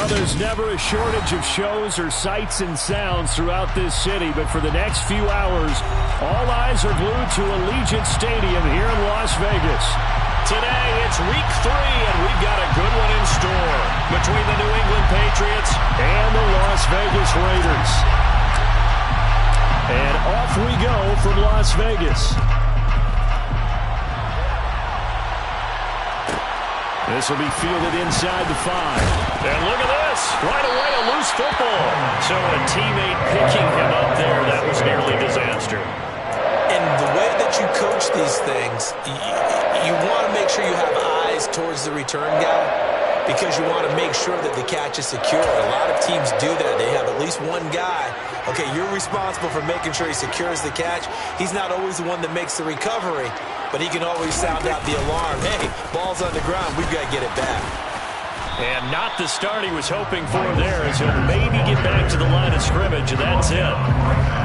Well, there's never a shortage of shows or sights and sounds throughout this city, but for the next few hours, all eyes are glued to Allegiant Stadium here in Las Vegas. Today, it's week 3, and we've got a good one in store between the New England Patriots and the Las Vegas Raiders. And off we go from Las Vegas. This will be fielded inside the 5. And look at this. Right away, a loose football. So a teammate picking him up there, that was nearly disaster. And the way that you coach these things, you want to make sure you have eyes towards the return guy because you want to make sure that the catch is secure. A lot of teams do that. They have at least one guy. Okay, you're responsible for making sure he secures the catch. He's not always the one that makes the recovery, but he can always sound out the alarm. Hey, ball's on the ground. We've got to get it back. And not the start he was hoping for there, as he'll maybe get back to the line of scrimmage, and that's it.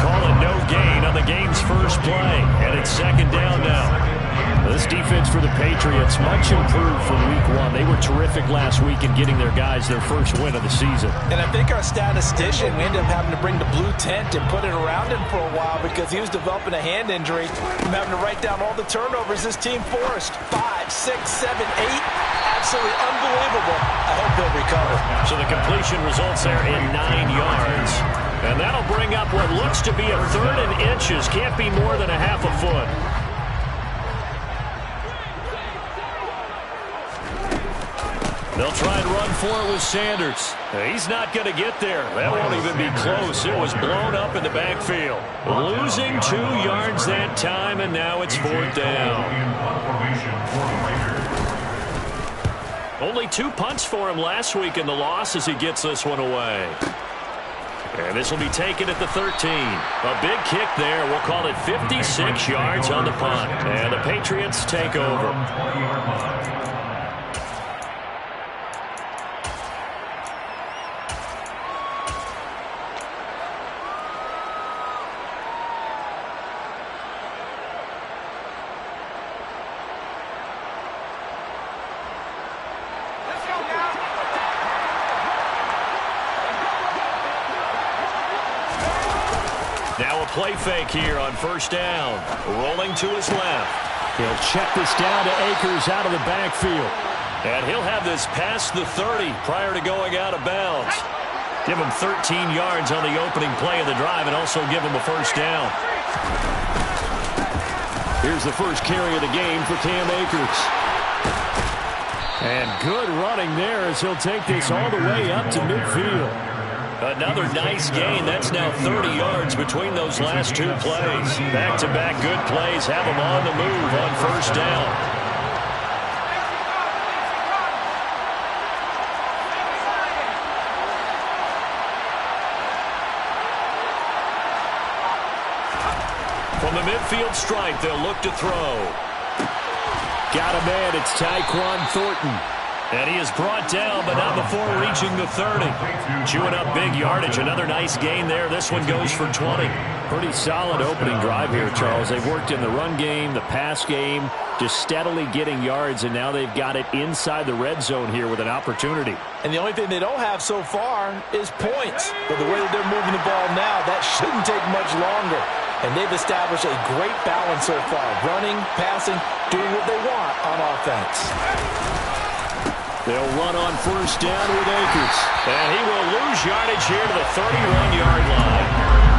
Call it no gain on the game's first play, and it's second down now. This defense for the Patriots, much improved from week 1. They were terrific last week in getting their guys their first win of the season. And I think our statistician, we ended up having to bring the blue tent and put it around him for a while because he was developing a hand injury from having to write down all the turnovers this team forced. 5, 6, 7, 8. Absolutely unbelievable. I hope he'll recover. So the completion results there in 9 yards. And that'll bring up what looks to be a 3rd and inches. Can't be more than a half a foot. They'll try and run for it with Sanders. He's not going to get there. That won't even be close. It was blown up in the backfield. Losing 2 yards that time, and now it's 4th down. Only 2 punts for him last week in the loss as he gets this one away. And this will be taken at the 13. A big kick there. We'll call it 56 yards on the punt. And the Patriots take over. Now a play fake here on first down. Rolling to his left. He'll check this down to Akers out of the backfield. And he'll have this past the 30 prior to going out of bounds. Give him 13 yards on the opening play of the drive and also give him a first down. Here's the first carry of the game for Cam Akers. And good running there as he'll take this all the way up to midfield. Another nice gain. That's now 30 yards between those last 2 plays. Back-to-back good plays have him on the move on first down. From the midfield stripe, they'll look to throw. Got a man. It's Tyquan Thornton. And he is brought down, but not before reaching the 30. Chewing up big yardage. Another nice gain there. This one goes for 20. Pretty solid opening drive here, Charles. They've worked in the run game, the pass game, just steadily getting yards, and now they've got it inside the red zone here with an opportunity. And the only thing they don't have so far is points. But the way that they're moving the ball now, that shouldn't take much longer. And they've established a great balance so far. Running, passing, doing what they want on offense. They'll run on first down with Akers. And he will lose yardage here to the 31-yard line.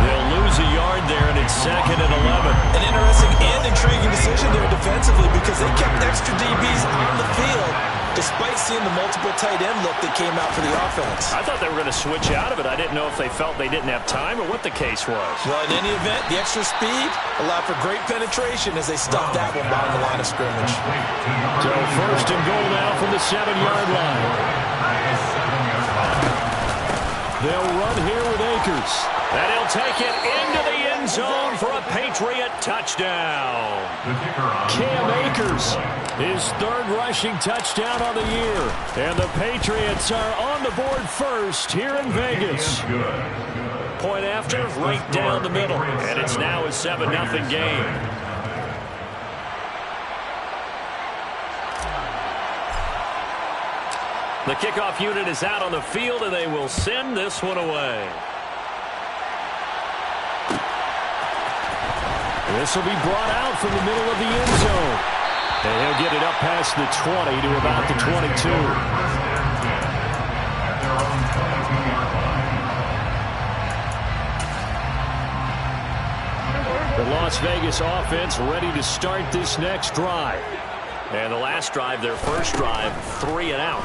They'll lose a yard there, and it's 2nd and 11. An interesting and intriguing decision there defensively because they kept extra DBs on the field despite seeing the multiple tight end look that came out for the offense. I thought they were going to switch out of it. I didn't know if they felt they didn't have time or what the case was. Well, in any event, the extra speed allowed for great penetration as they stuffed that one behind the line of scrimmage. So first and goal now from the 7-yard line. They'll run here with Akers. And he'll take it into the end zone for a Patriot touchdown. Cam Akers, his 3rd rushing touchdown of the year. And the Patriots are on the board first here in Vegas. Point after, right down the middle. And it's now a 7-0 game. The kickoff unit is out on the field, and they will send this one away. This will be brought out from the middle of the end zone. And he'll get it up past the 20 to about the 22. The Las Vegas offense ready to start this next drive. And the last drive, their first drive, 3 and out.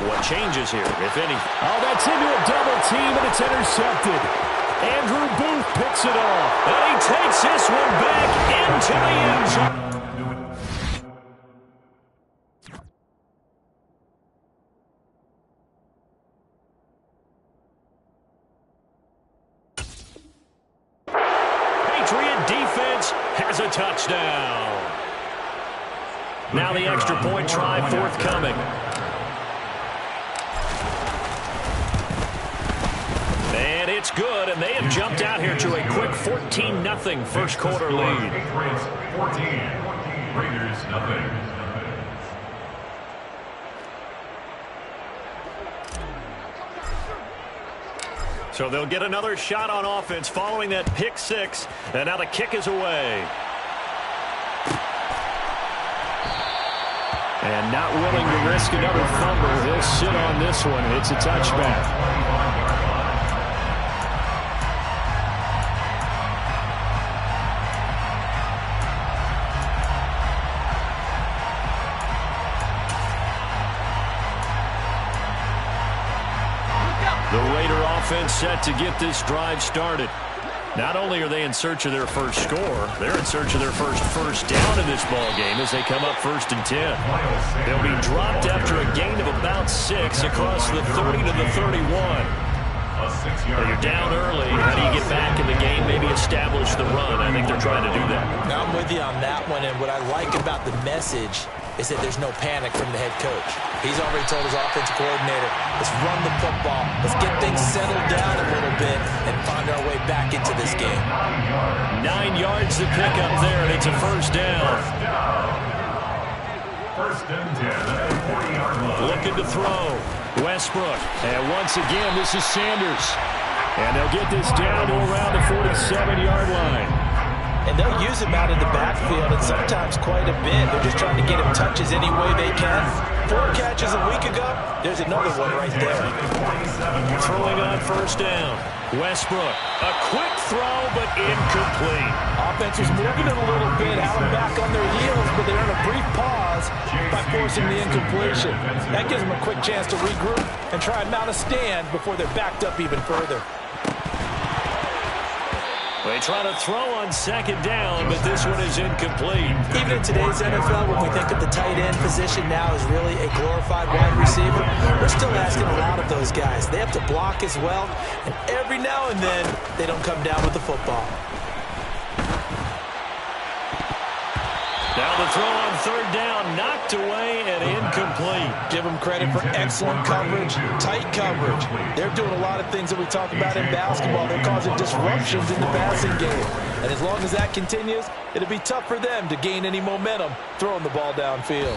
What changes here, if any? Oh, that's into a double team, and it's intercepted. Andrew Booth picks it off. And he takes this one back into the end zone. Patriot defense has a touchdown. Now the extra point try forthcoming. And it's good, and they have jumped out here to a quick 14-0 first quarter lead. 14, Raiders nothing. So they'll get another shot on offense following that pick six, and now the kick is away. And not willing to risk another fumble, he'll sit on this one. It's a touchback. The Raider offense set to get this drive started. Not only are they in search of their first score, they're in search of their first down in this ball game as they come up 1st and 10. They'll be dropped after a gain of about 6 across the 30 to the 31. You're down early. How do you get back in the game? Maybe establish the run. I think they're trying to do that. Now I'm with you on that one, and what I like about the message is that there's no panic from the head coach. He's already told his offensive coordinator, let's run the football, let's get things settled down a little bit and find our way back into this game. 9 yards to pick up there, and it's a first down. First and 10 at the 40-yard line. Looking to throw. Westbrook. And once again, this is Sanders. And they'll get this down to around the 47-yard line. And they'll use him out of the backfield, and sometimes quite a bit. They're just trying to get him touches any way they can. 4 catches a week ago. There's another one right there. Throwing on first down. Westbrook. A quick throw, but incomplete. Offense was moving it a little bit, had them back on their heels, but they're in a brief pause by forcing the incompletion. That gives them a quick chance to regroup and try and mount a stand before they're backed up even further. They try to throw on second down, but this one is incomplete. Even in today's NFL, when we think of the tight end position now as really a glorified wide receiver, we're still asking a lot of those guys. They have to block as well, and every now and then, they don't come down with the football. Now the throw on third down, knocked away and incomplete. Give them credit for excellent coverage, tight coverage. They're doing a lot of things that we talk about in basketball. They're causing disruptions in the passing game. And as long as that continues, it'll be tough for them to gain any momentum throwing the ball downfield.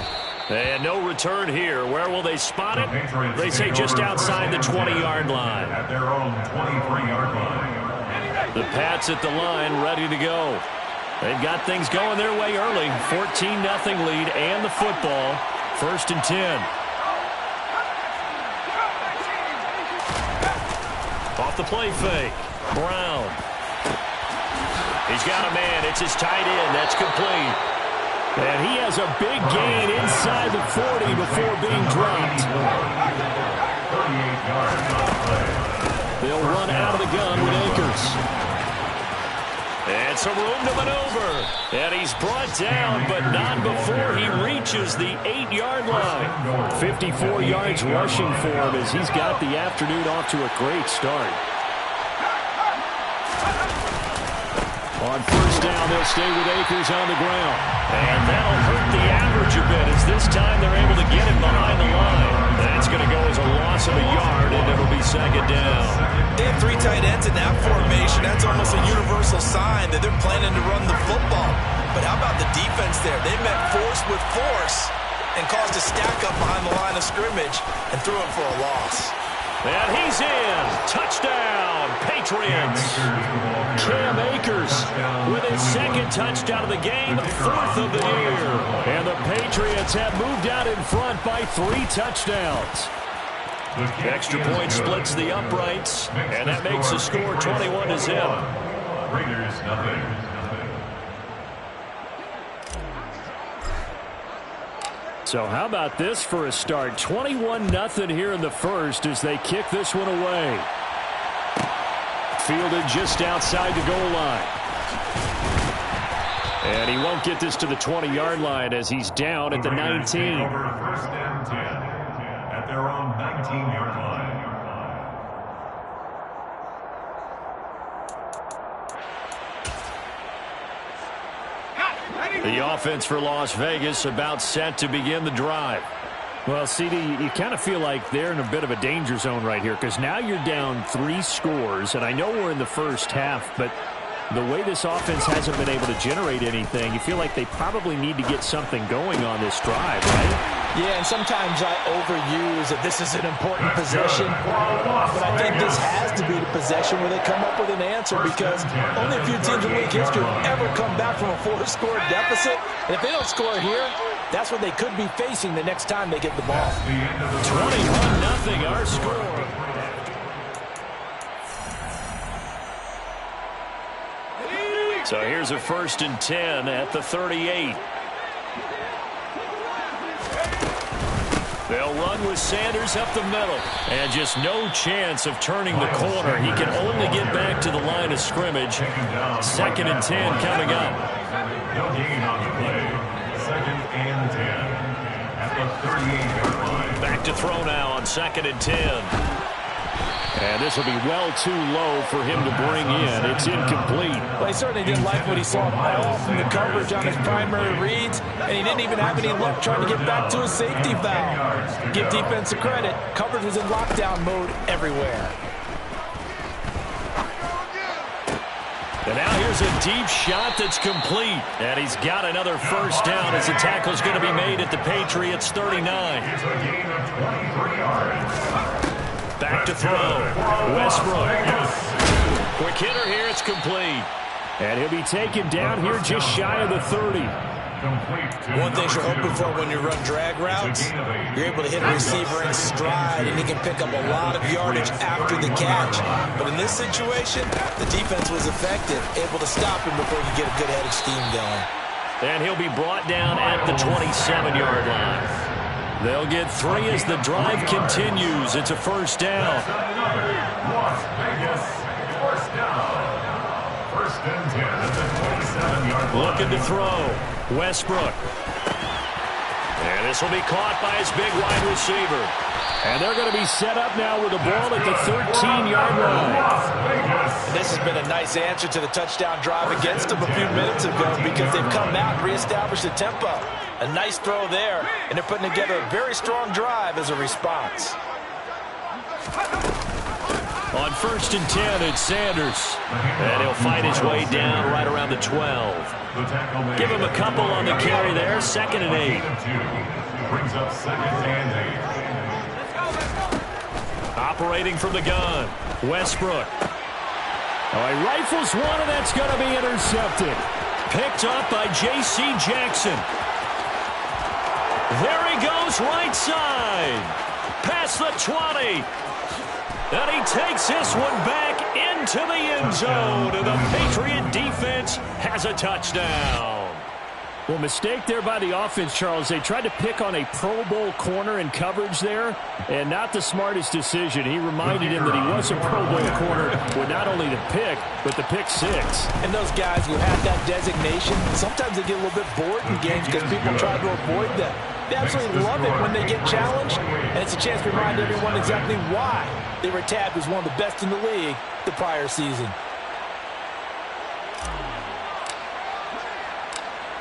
And no return here. Where will they spot it? They say just outside the 20-yard line. At their own 23-yard line. The Pats at the line, ready to go. They've got things going their way early. 14-0 lead and the football. 1st and 10. Off the play fake. Brown. He's got a man. It's his tight end. That's complete. And he has a big gain inside the 40 before being dropped. 38 yards on the play. They'll run out of the gun with Akers. And some room to maneuver. And he's brought down, but not before he reaches the 8-yard line. 54 yards rushing for him as he's got the afternoon off to a great start. On first down, they'll stay with Akers on the ground. And that'll hurt the average a bit as this time they're able to get him behind the line. And it's going to go as a loss of a yard, and it'll be second down. They have 3 tight ends in that formation. That's almost a universal sign that they're planning to run the football. But how about the defense there? They met force with force, and caused a stack up behind the line of scrimmage and threw it for a loss. And he's in. Touchdown, Patriots. Cam Akers with his second touchdown of the game, fourth of the year. And the Patriots have moved out in front by 3 touchdowns. Extra point splits the uprights, and that makes the score 21-0. Raiders, nothing. So how about this for a start? 21-0 here in the first as they kick this one away. Fielded just outside the goal line. And he won't get this to the 20-yard line as he's down at the 19. First and 10 at their own 19-yard line. The offense for Las Vegas about set to begin the drive. Well, CD, you kind of feel like they're in a bit of a danger zone right here because now you're down 3 scores, and I know we're in the first half, but the way this offense hasn't been able to generate anything, you feel like they probably need to get something going on this drive, right? Yeah, and sometimes I overuse that this is an important possession, but I think this has to be the possession where they come up with an answer because only a few teams in league history have ever come back from a 4-score deficit, and if they don't score here, that's what they could be facing the next time they get the ball. 21-0 our score. So here's a 1st and 10 at the 38. They'll run with Sanders up the middle. And just no chance of turning the corner. He can only get back to the line of scrimmage. 2nd and 10 coming up. No gain on the play. 2nd and 10 at the 38-yard line. Back to throw now on 2nd and 10. And this will be well too low for him to bring in. It's incomplete. Well, he certainly didn't like what he saw all from the coverage on his primary reads, and he didn't even have any luck trying to get back to his safety valve. Give defense credit. Coverage was in lockdown mode everywhere. And now here's a deep shot that's complete. And he's got another first down as the tackle's going to be made at the Patriots 39. It's a gain of 23 yards. Back to throw. Westbrook. Quick hitter here. It's complete. And he'll be taken down here just shy of the 30. One thing you're hoping for when you run drag routes, you're able to hit a receiver in stride, and he can pick up a lot of yardage after the catch. But in this situation, the defense was effective, able to stop him before he get a good head of steam going. And he'll be brought down at the 27-yard line. They'll get 3 as the drive continues. It's a first down. Las Vegas, first down. 1st and 10 at the 27-yard line. Looking to throw. Westbrook. And this will be caught by his big wide receiver. And they're going to be set up now with the ball at the 13-yard line. And this has been a nice answer to the touchdown drive against them a few minutes ago because they've come out and reestablished the tempo. A nice throw there, and they're putting together a very strong drive as a response. On 1st and 10, it's Sanders. And he'll fight his way down right around the 12. Give him a couple on the carry there. 2nd and 8. Brings up 2nd and 8. Operating from the gun. Westbrook. Oh, he rifles one, and that's going to be intercepted. Picked up by J.C. Jackson. There he goes, right side. Past the 20. And he takes this one back into the end zone. And the Patriot defense has a touchdown. Well, mistake there by the offense, Charles. They tried to pick on a Pro Bowl corner in coverage there, and not the smartest decision. He reminded him that he was a Pro Bowl corner with not only the pick, but the pick 6. And those guys who have that designation, sometimes they get a little bit bored in games because people try to avoid them. They absolutely love it when they get challenged, and it's a chance to remind everyone exactly why they were tabbed as one of the best in the league the prior season.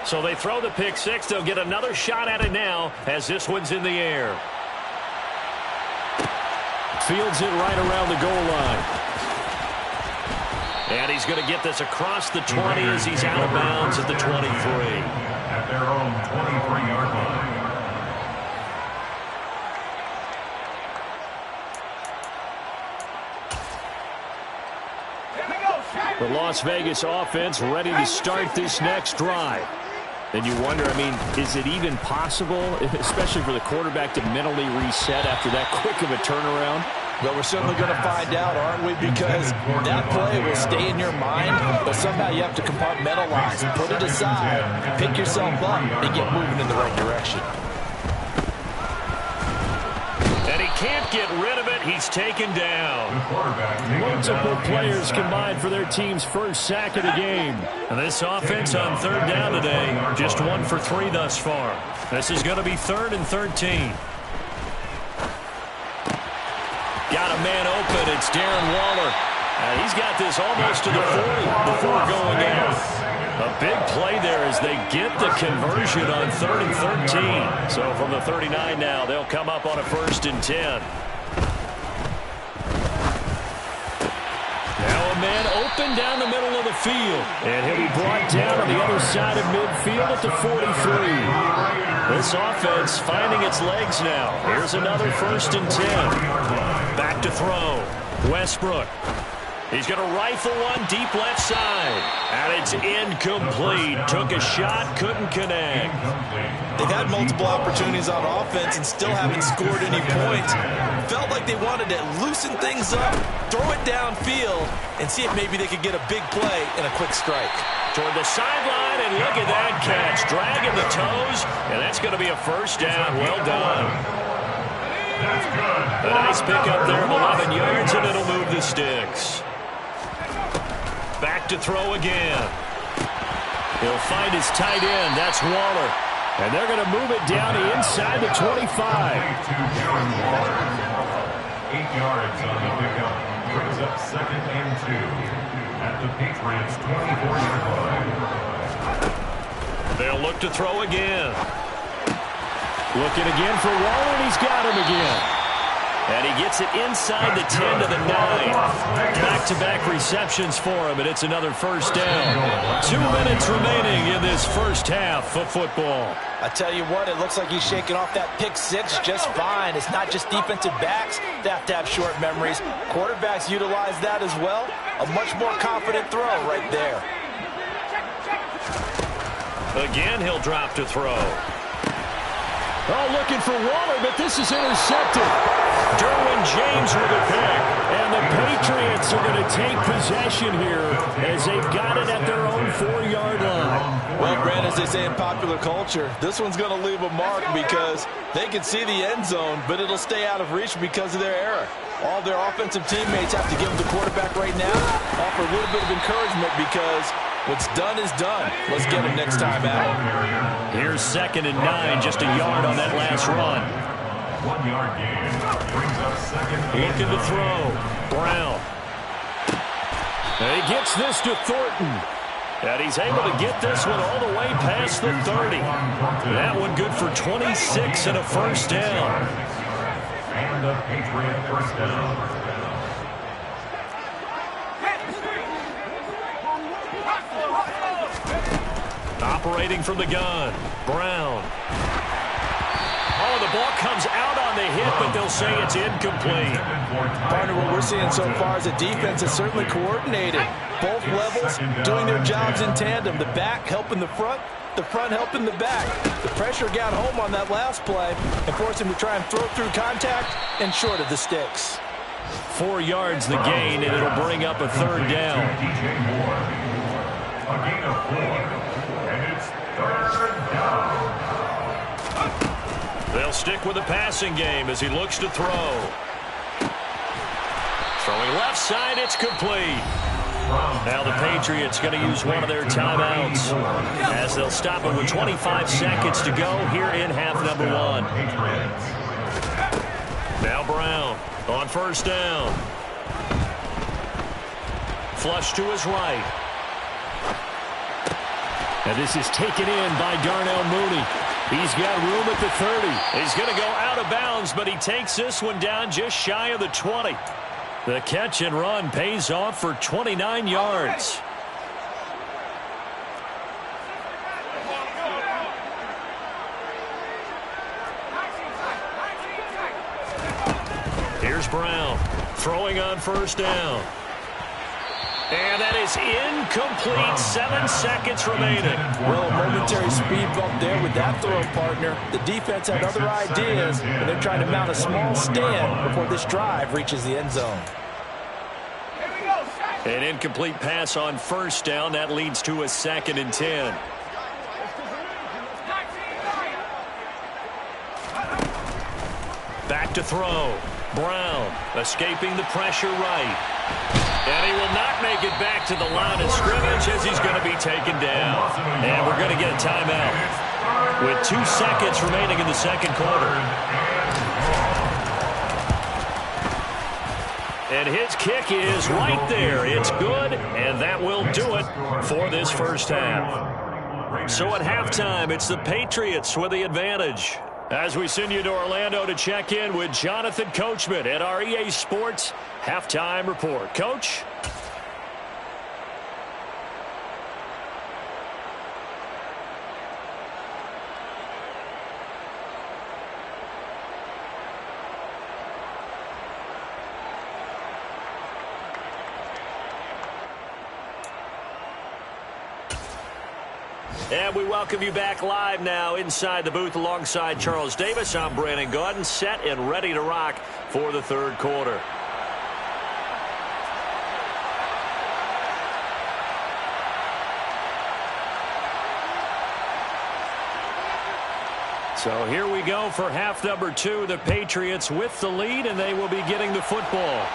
So they throw the pick 6. They'll get another shot at it now as this one's in the air. Fields it right around the goal line. And he's going to get this across the 20 as he's out of bounds at the 23. At their own 23-yard line. The Las Vegas offense ready to start this next drive. And you wonder, I mean, is it even possible, especially for the quarterback, to mentally reset after that quick of a turnaround? Well, we're certainly going to find out, aren't we? Because that play will stay in your mind, but somehow you have to compartmentalize, put it aside, pick yourself up, and get moving in the right direction. And he can't get rid of it. He's taken down. Multiple players combined for their team's first sack of the game. And this offense on third down today, just 1 for 3 thus far. This is going to be 3rd and 13. Got a man open. It's Darren Waller. He's got this almost to the 40 before going out. A big play there as they get the conversion on 3rd and 13. So from the 39 now, they'll come up on a 1st and 10. Now a man open down the middle of the field. And he'll be brought down on the other side of midfield at the 43. This offense finding its legs now. Here's another 1st and 10. Back to throw. Westbrook. He's going to rifle one deep left side. And it's incomplete. Took a shot, couldn't connect. They've had multiple opportunities on offense and still haven't scored any points. Felt like they wanted to loosen things up, throw it downfield, and see if maybe they could get a big play and a quick strike. Toward the sideline, and look at that catch. Dragging the toes, and that's going to be a 1st down. Well done. A nice pickup there of 11 yards, and it'll move the sticks. Back to throw again. He'll find his tight end. That's Waller. And they're going to move it down to inside the 25. 8 yards on the pickup. Brings up 2nd and 2 at the Patriots' 24-yard line. They'll look to throw again. Looking again for Waller, and he's got him again. And he gets it inside the 10 to the 9. Back-to-back receptions for him, and it's another 1st down. 2 minutes remaining in this first half of football. I tell you what, it looks like he's shaking off that pick 6 just fine. It's not just defensive backs that have to have short memories. Quarterbacks utilize that as well. A much more confident throw right there. Again, he'll drop to throw. Oh, looking for Waller, but this is intercepted. Derwin James with a pick. And the Patriots are going to take possession here as they've got it at their own 4-yard line. Well, Grant, as they say in popular culture, this one's going to leave a mark because they can see the end zone, but it'll stay out of reach because of their error. All their offensive teammates have to give the quarterback right now, offer a little bit of encouragement because what's done is done. Let's get him next time out. Here's 2nd and 9, just a yard on that last run. 1-yard gain. Brings up 2nd and Looking to throw. Brown. And he gets this to Thornton. And he's able to get this one all the way past the 30. That one good for 26 and a 1st down. And a Patriot 1st down. Operating from the gun. Brown. Oh, the ball comes out on the hit, but they'll say it's incomplete. Partner, what we're seeing so far is a defense that's certainly coordinated. Both levels doing their jobs in tandem. The back helping the front helping the back. The pressure got home on that last play and forced him to try and throw through contact and short of the sticks. 4 yards the gain, and it'll bring up a 3rd down. DJ Moore. A gain of 4. And it's 3rd down. They'll stick with the passing game as he looks to throw. Throwing left side, it's complete. Now the Patriots going to use one of their timeouts as they'll stop it with 25 seconds to go here in half number 1. Now Brown on 1st down. Flush to his right. And this is taken in by Darnell Mooney. He's got room at the 30. He's going to go out of bounds, but he takes this one down just shy of the 20. The catch and run pays off for 29 yards. Here's Brown throwing on 1st down. And that is incomplete. 7 seconds remaining. Well, a momentary speed bump there with that throw, partner. The defense had other ideas, and they're trying to mount a small stand before this drive reaches the end zone. An incomplete pass on first down. That leads to a 2nd and 10. Back to throw. Brown escaping the pressure right. And he will not make it back to the line of scrimmage as he's going to be taken down. And we're going to get a timeout with 2 seconds remaining in the second quarter. And his kick is right there. It's good, and that will do it for this first half. So at halftime, it's the Patriots with the advantage. As we send you to Orlando to check in with Jonathan Coachman at our EA Sports Halftime Report. Coach? And we welcome you back live now inside the booth alongside Charles Davis. I'm Brandon Gaudin, set and ready to rock for the third quarter. So here we go for half number 2. The Patriots with the lead, and they will be getting the football.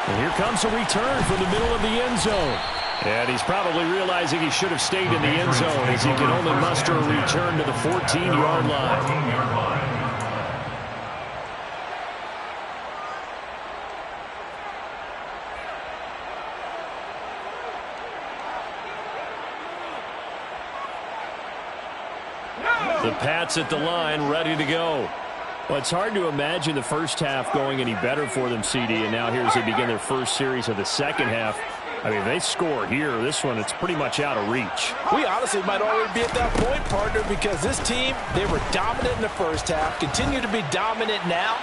And here comes a return from the middle of the end zone. And he's probably realizing he should have stayed in the end zone as he can only muster a return to the 14-yard line. The Pats at the line, ready to go. Well, it's hard to imagine the first half going any better for them, CD, and now here as they begin their first series of the second half. I mean, they score here. This one, it's pretty much out of reach. We honestly might already be at that point, partner, because this team, they were dominant in the first half, continue to be dominant now,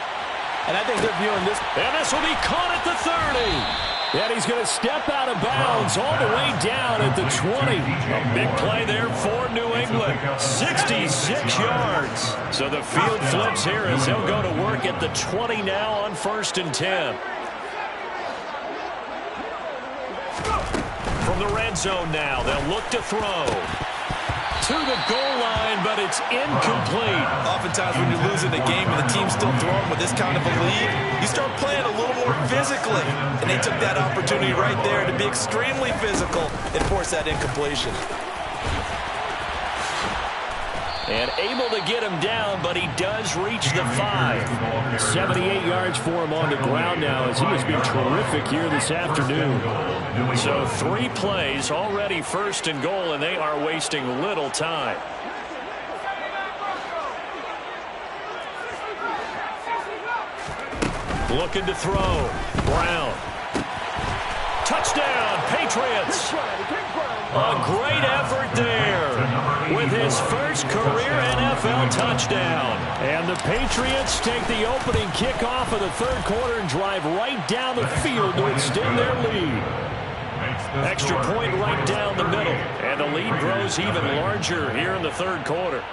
and I think they're viewing this. And this will be caught at the 30. And he's going to step out of bounds all the way down at the 20. A big play there for New England. 66 yards. So the field flips here as they'll go to work at the 20 now on 1st and 10. From the red zone now, they'll look to throw. To the goal line, but it's incomplete. Oftentimes when you're losing a game and the team's still throwing with this kind of a lead, you start playing a little more physically. And they took that opportunity right there to be extremely physical and force that incompletion. And able to get him down, but he does reach the 5. 78 yards for him on the ground now as he has been terrific here this afternoon. So 3 plays, already 1st and goal, and they are wasting little time. Looking to throw. Brown. Touchdown, Patriots. A great effort there with his first career NFL touchdown. And the Patriots take the opening kickoff of the third quarter and drive right down the field to extend their lead. Extra point right down the middle. And the lead grows even larger here in the third quarter.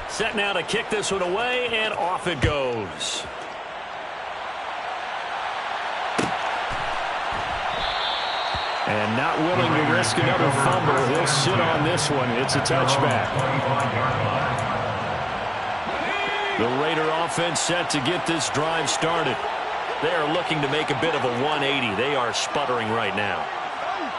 Set now to kick this one away, and off it goes. And not willing to risk another fumble. He'll sit on this one. It's a touchback. The Raider offense set to get this drive started. They are looking to make a bit of a 180. They are sputtering right now.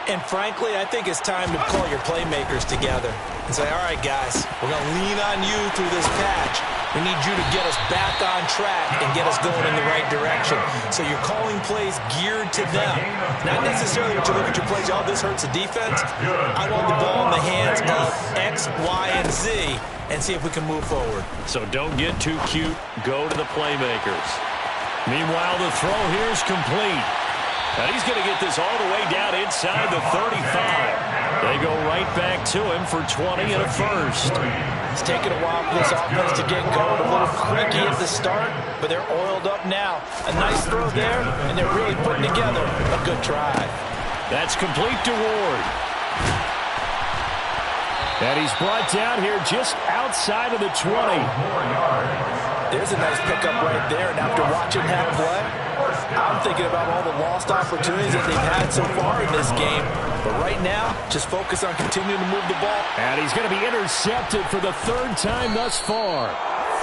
And frankly, I think it's time to call your playmakers together and say, all right, guys, we're going to lean on you through this patch. We need you to get us back on track and get us going in the right direction. So you're calling plays geared to them. Not necessarily when you look at your plays, oh, this hurts the defense. I want the ball in the hands of X, Y, and Z and see if we can move forward. So don't get too cute. Go to the playmakers. Meanwhile, the throw here is complete. And he's going to get this all the way down inside the 35. They go right back to him for 20 and a first. It's taken a while for this offense to get going. A little creaky at the start, but they're oiled up now. A nice throw there, and they're really putting together a good drive. That's complete to Ward. And he's brought down here just outside of the 20. There's a nice pickup right there, and after watching that play, I'm thinking about all the lost opportunities that they've had so far in this game. But right now, just focus on continuing to move the ball. And he's going to be intercepted for the third time thus far.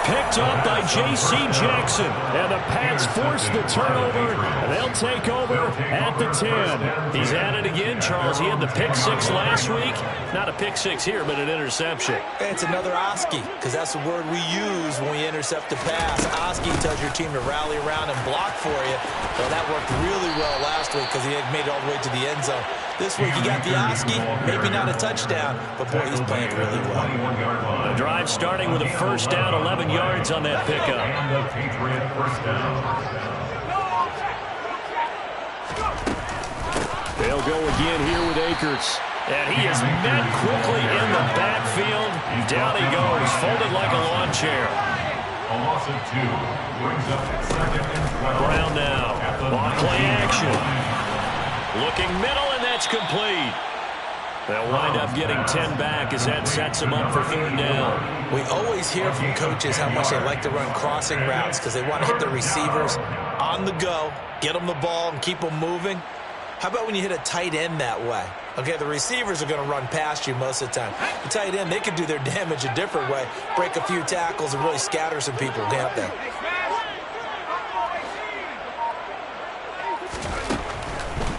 Picked up by J.C. Jackson. And the Pats force the turnover, and they'll take over at the 10. He's at it again, Charles. He had the pick six last week. Not a pick six here, but an interception. It's another Oski, because that's the word we use when we intercept a pass. Oski tells your team to rally around and block for you. Well, that worked really well last week because he had made it all the way to the end zone. This week, you got the Oski, maybe not a touchdown, but boy, he's playing really well. The drive starting with a first down, 11 yards on that pickup. And the Patriot first down. They'll go again here with Akers. And he is met quickly in the backfield. Down he goes, folded like a lawn chair. A loss of 2 brings up 2nd and 12. Brown now. On play action. Looking middle, and that's complete. They'll wind up getting 10 back as that sets them up for third down. We always hear from coaches how much they like to run crossing routes because they want to hit the receivers on the go, get them the ball, and keep them moving. How about when you hit a tight end that way? Okay, the receivers are going to run past you most of the time. The tight end, they can do their damage a different way, break a few tackles, and really scatter some people, can't they?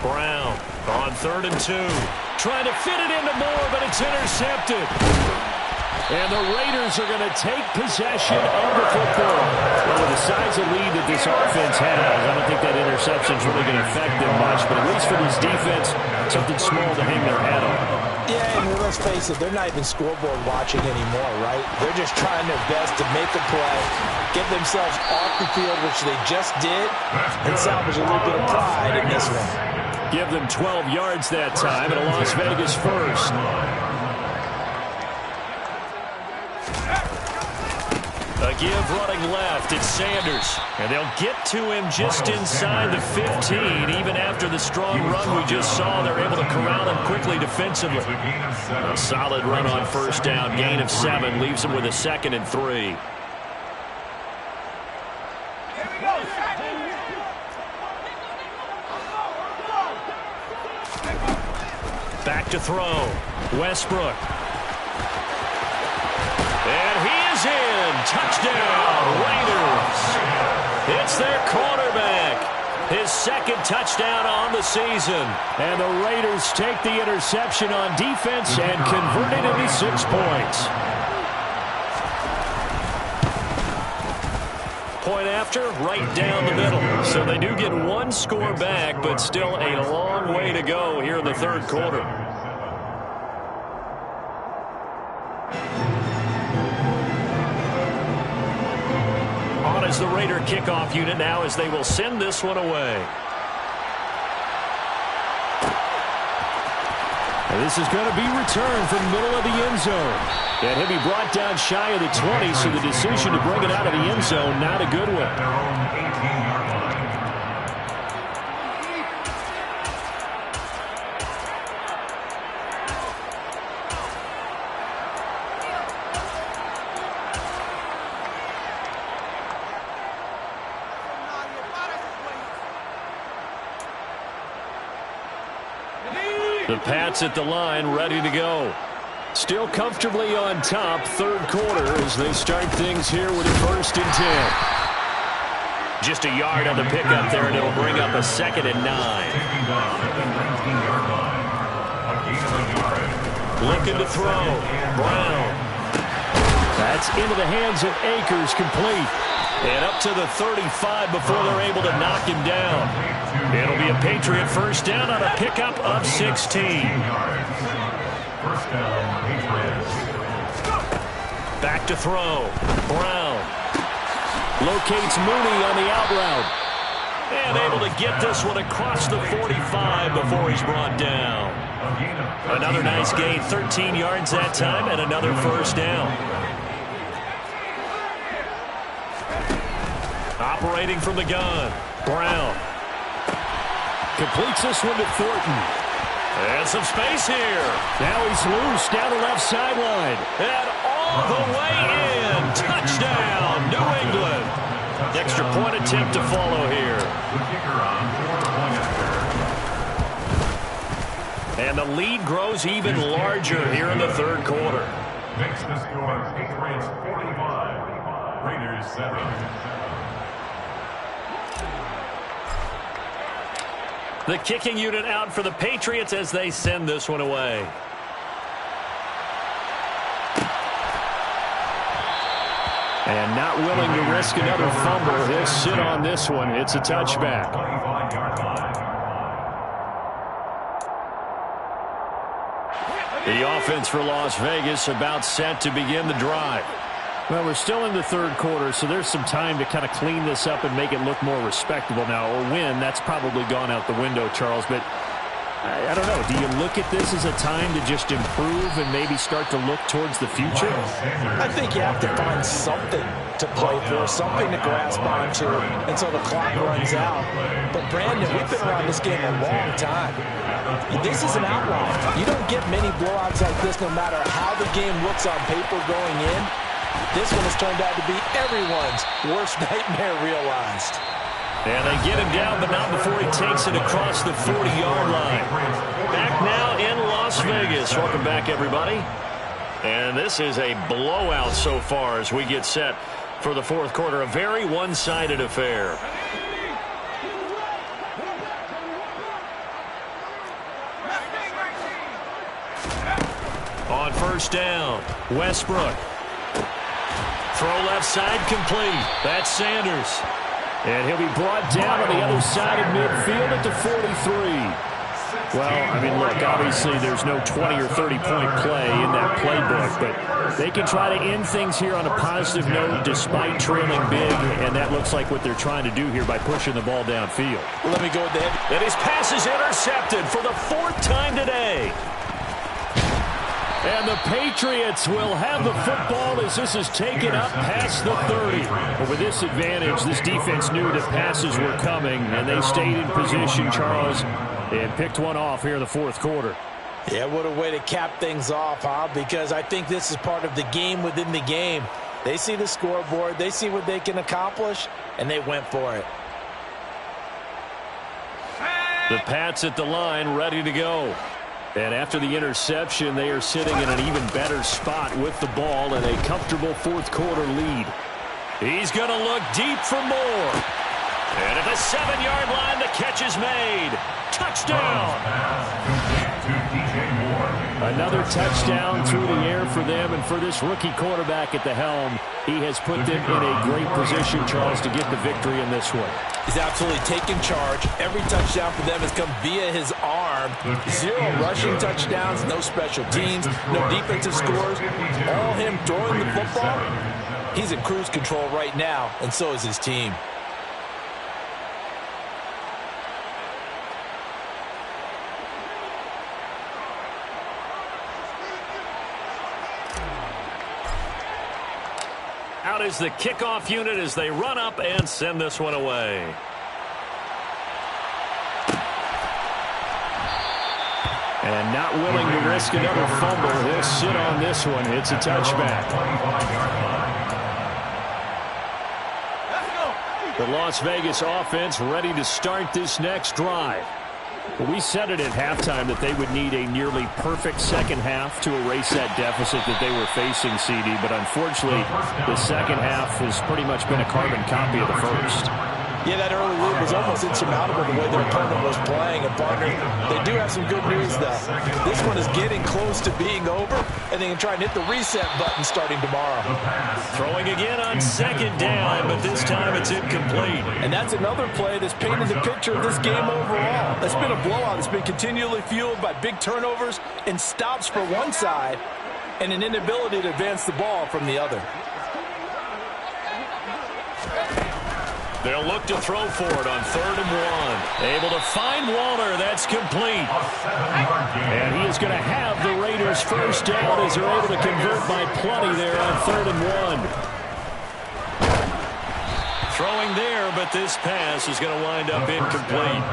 Brown on 3rd and 2. Trying to fit it into Moore, but it's intercepted. And the Raiders are going to take possession of the football. Well, with the size of lead that this offense has, I don't think that interception is really going to affect them much. But at least for this defense, something small to hang their hat on. Yeah, and let's face it, they're not even scoreboard watching anymore, right? They're just trying their best to make a play, get themselves off the field, which they just did, and salvage a little bit of pride in this one. Give them 12 yards that time, and a Las Vegas first. A give running left, it's Sanders. And they'll get to him just inside the 15. Even after the strong run we just saw, they're able to corral him quickly defensively. A solid run on first down, gain of 7, leaves him with a 2nd and 3. Back to throw. Westbrook. And he is in. Touchdown, Raiders. It's their quarterback. His 2nd touchdown on the season. And the Raiders take the interception on defense and convert it into 6 points. Point after, right down the middle. So they do get 1 score back, but still a long way to go here in the 3rd quarter. On as the Raider kickoff unit now as they will send this one away. And this is going to be returned from the middle of the end zone. And he'll be brought down shy of the 20, so the decision to bring it out of the end zone, not a good one. Their own 18-yard line. The Pats at the line, ready to go. Still comfortably on top, 3rd quarter as they start things here with a 1st and 10. Just a yard on the pickup there, and it'll bring up a 2nd and 9. Looking to throw. Brown. That's into the hands of Akers, complete. And up to the 35 before they're able to knock him down. It'll be a Patriot first down on a pickup of 16. First down, Patriots. Back to throw. Brown. Locates Mooney on the out route. And able to get this one across the 45 before he's brought down. Another nice gain, 13 yards that time, and another first down. Operating from the gun, Brown. Completes this one to Thornton. And some space here. Now he's loose down the left sideline. And all the way in. Touchdown, New England. Extra point attempt to follow here. And the lead grows even larger here in the third quarter. Makes the score Patriots 45, Raiders 7. The kicking unit out for the Patriots as they send this one away. And not willing to risk another fumble. He'll sit on this one. It's a touchback. The offense for Las Vegas about set to begin the drive. Well, we're still in the third quarter, so there's some time to kind of clean this up and make it look more respectable now. Or win, that's probably gone out the window, Charles. But I don't know. Do you look at this as a time to just improve and maybe start to look towards the future? I think you have to find something to play for, something to grasp onto until the clock runs out. But, Brandon, we've been around this game a long time. This is an outlier. You don't get many blowouts like this no matter how the game looks on paper going in. This one has turned out to be everyone's worst nightmare realized. And they get him down, but not before he takes it across the 40-yard line. Back now in Las Vegas. Welcome back, everybody. And this is a blowout so far as we get set for the fourth quarter. A very one-sided affair. On first down, Westbrook. Throw left side complete. That's Sanders. And he'll be brought down on the other side of midfield at the 43. Well, I mean, look, obviously there's no 20 or 30-point play in that playbook, but they can try to end things here on a positive note despite trailing big, and that looks like what they're trying to do here by pushing the ball downfield. Let me go with the head. And his pass is intercepted for the fourth time today. And the Patriots will have the football as this is taken up past the 30. But with this advantage, this defense knew that passes were coming, and they stayed in position, Charles, and picked one off here in the fourth quarter. Yeah, what a way to cap things off, huh? Because I think this is part of the game within the game. They see the scoreboard, they see what they can accomplish, and they went for it. The Pats at the line, ready to go. And after the interception, they are sitting in an even better spot with the ball and a comfortable fourth quarter lead. He's going to look deep for more. And at the 7-yard line, the catch is made. Touchdown! Another touchdown through the air for them, and for this rookie quarterback at the helm, he has put them in a great position, Charles, to get the victory in this one. He's absolutely taken charge. Every touchdown for them has come via his arm. 0 rushing touchdowns, no special teams, no defensive scores. All him throwing the football. He's in cruise control right now, and so is his team. Out is the kickoff unit as they run up and send this one away. And not willing to risk another fumble. He'll sit on this one. It's a touchback. The Las Vegas offense ready to start this next drive. Well, we said it at halftime that they would need a nearly perfect second half to erase that deficit that they were facing, CD. But unfortunately, the second half has pretty much been a carbon copy of the first. Yeah, that early lead was almost insurmountable the way their opponent was playing. And, partner, they do have some good news, though. This one is getting close to being over, and they can try and hit the reset button starting tomorrow. Throwing again on second down, but this time it's incomplete. And that's another play that's painted the picture of this game overall. That's been a blowout. It's been continually fueled by big turnovers and stops for one side and an inability to advance the ball from the other. They'll look to throw for it on 3rd and 1. Able to find Waller. That's complete. And he is going to have the Raiders first down as they're able to convert by plenty there on 3rd and 1. Throwing there, but this pass is going to wind up incomplete.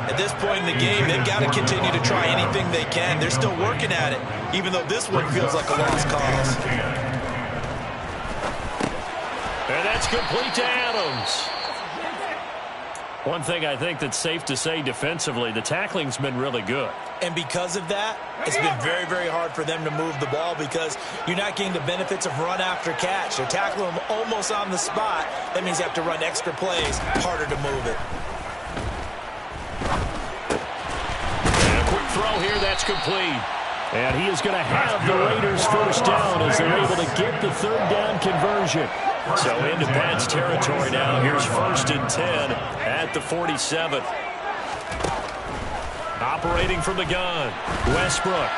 At this point in the game, they've got to continue to try anything they can. They're still working at it, even though this one feels like a lost cause. And that's complete to Adams. One thing I think that's safe to say defensively, the tackling's been really good. And because of that, it's been very, very hard for them to move the ball because you're not getting the benefits of run after catch. They're tackling them almost on the spot. That means you have to run extra plays, harder to move it. And a quick throw here, that's complete. And he is going to have the Raiders first down as they're able to get the 3rd down conversion. So into Pats territory now. Here's 1st and 10 at the 47. Operating from the gun, Westbrook.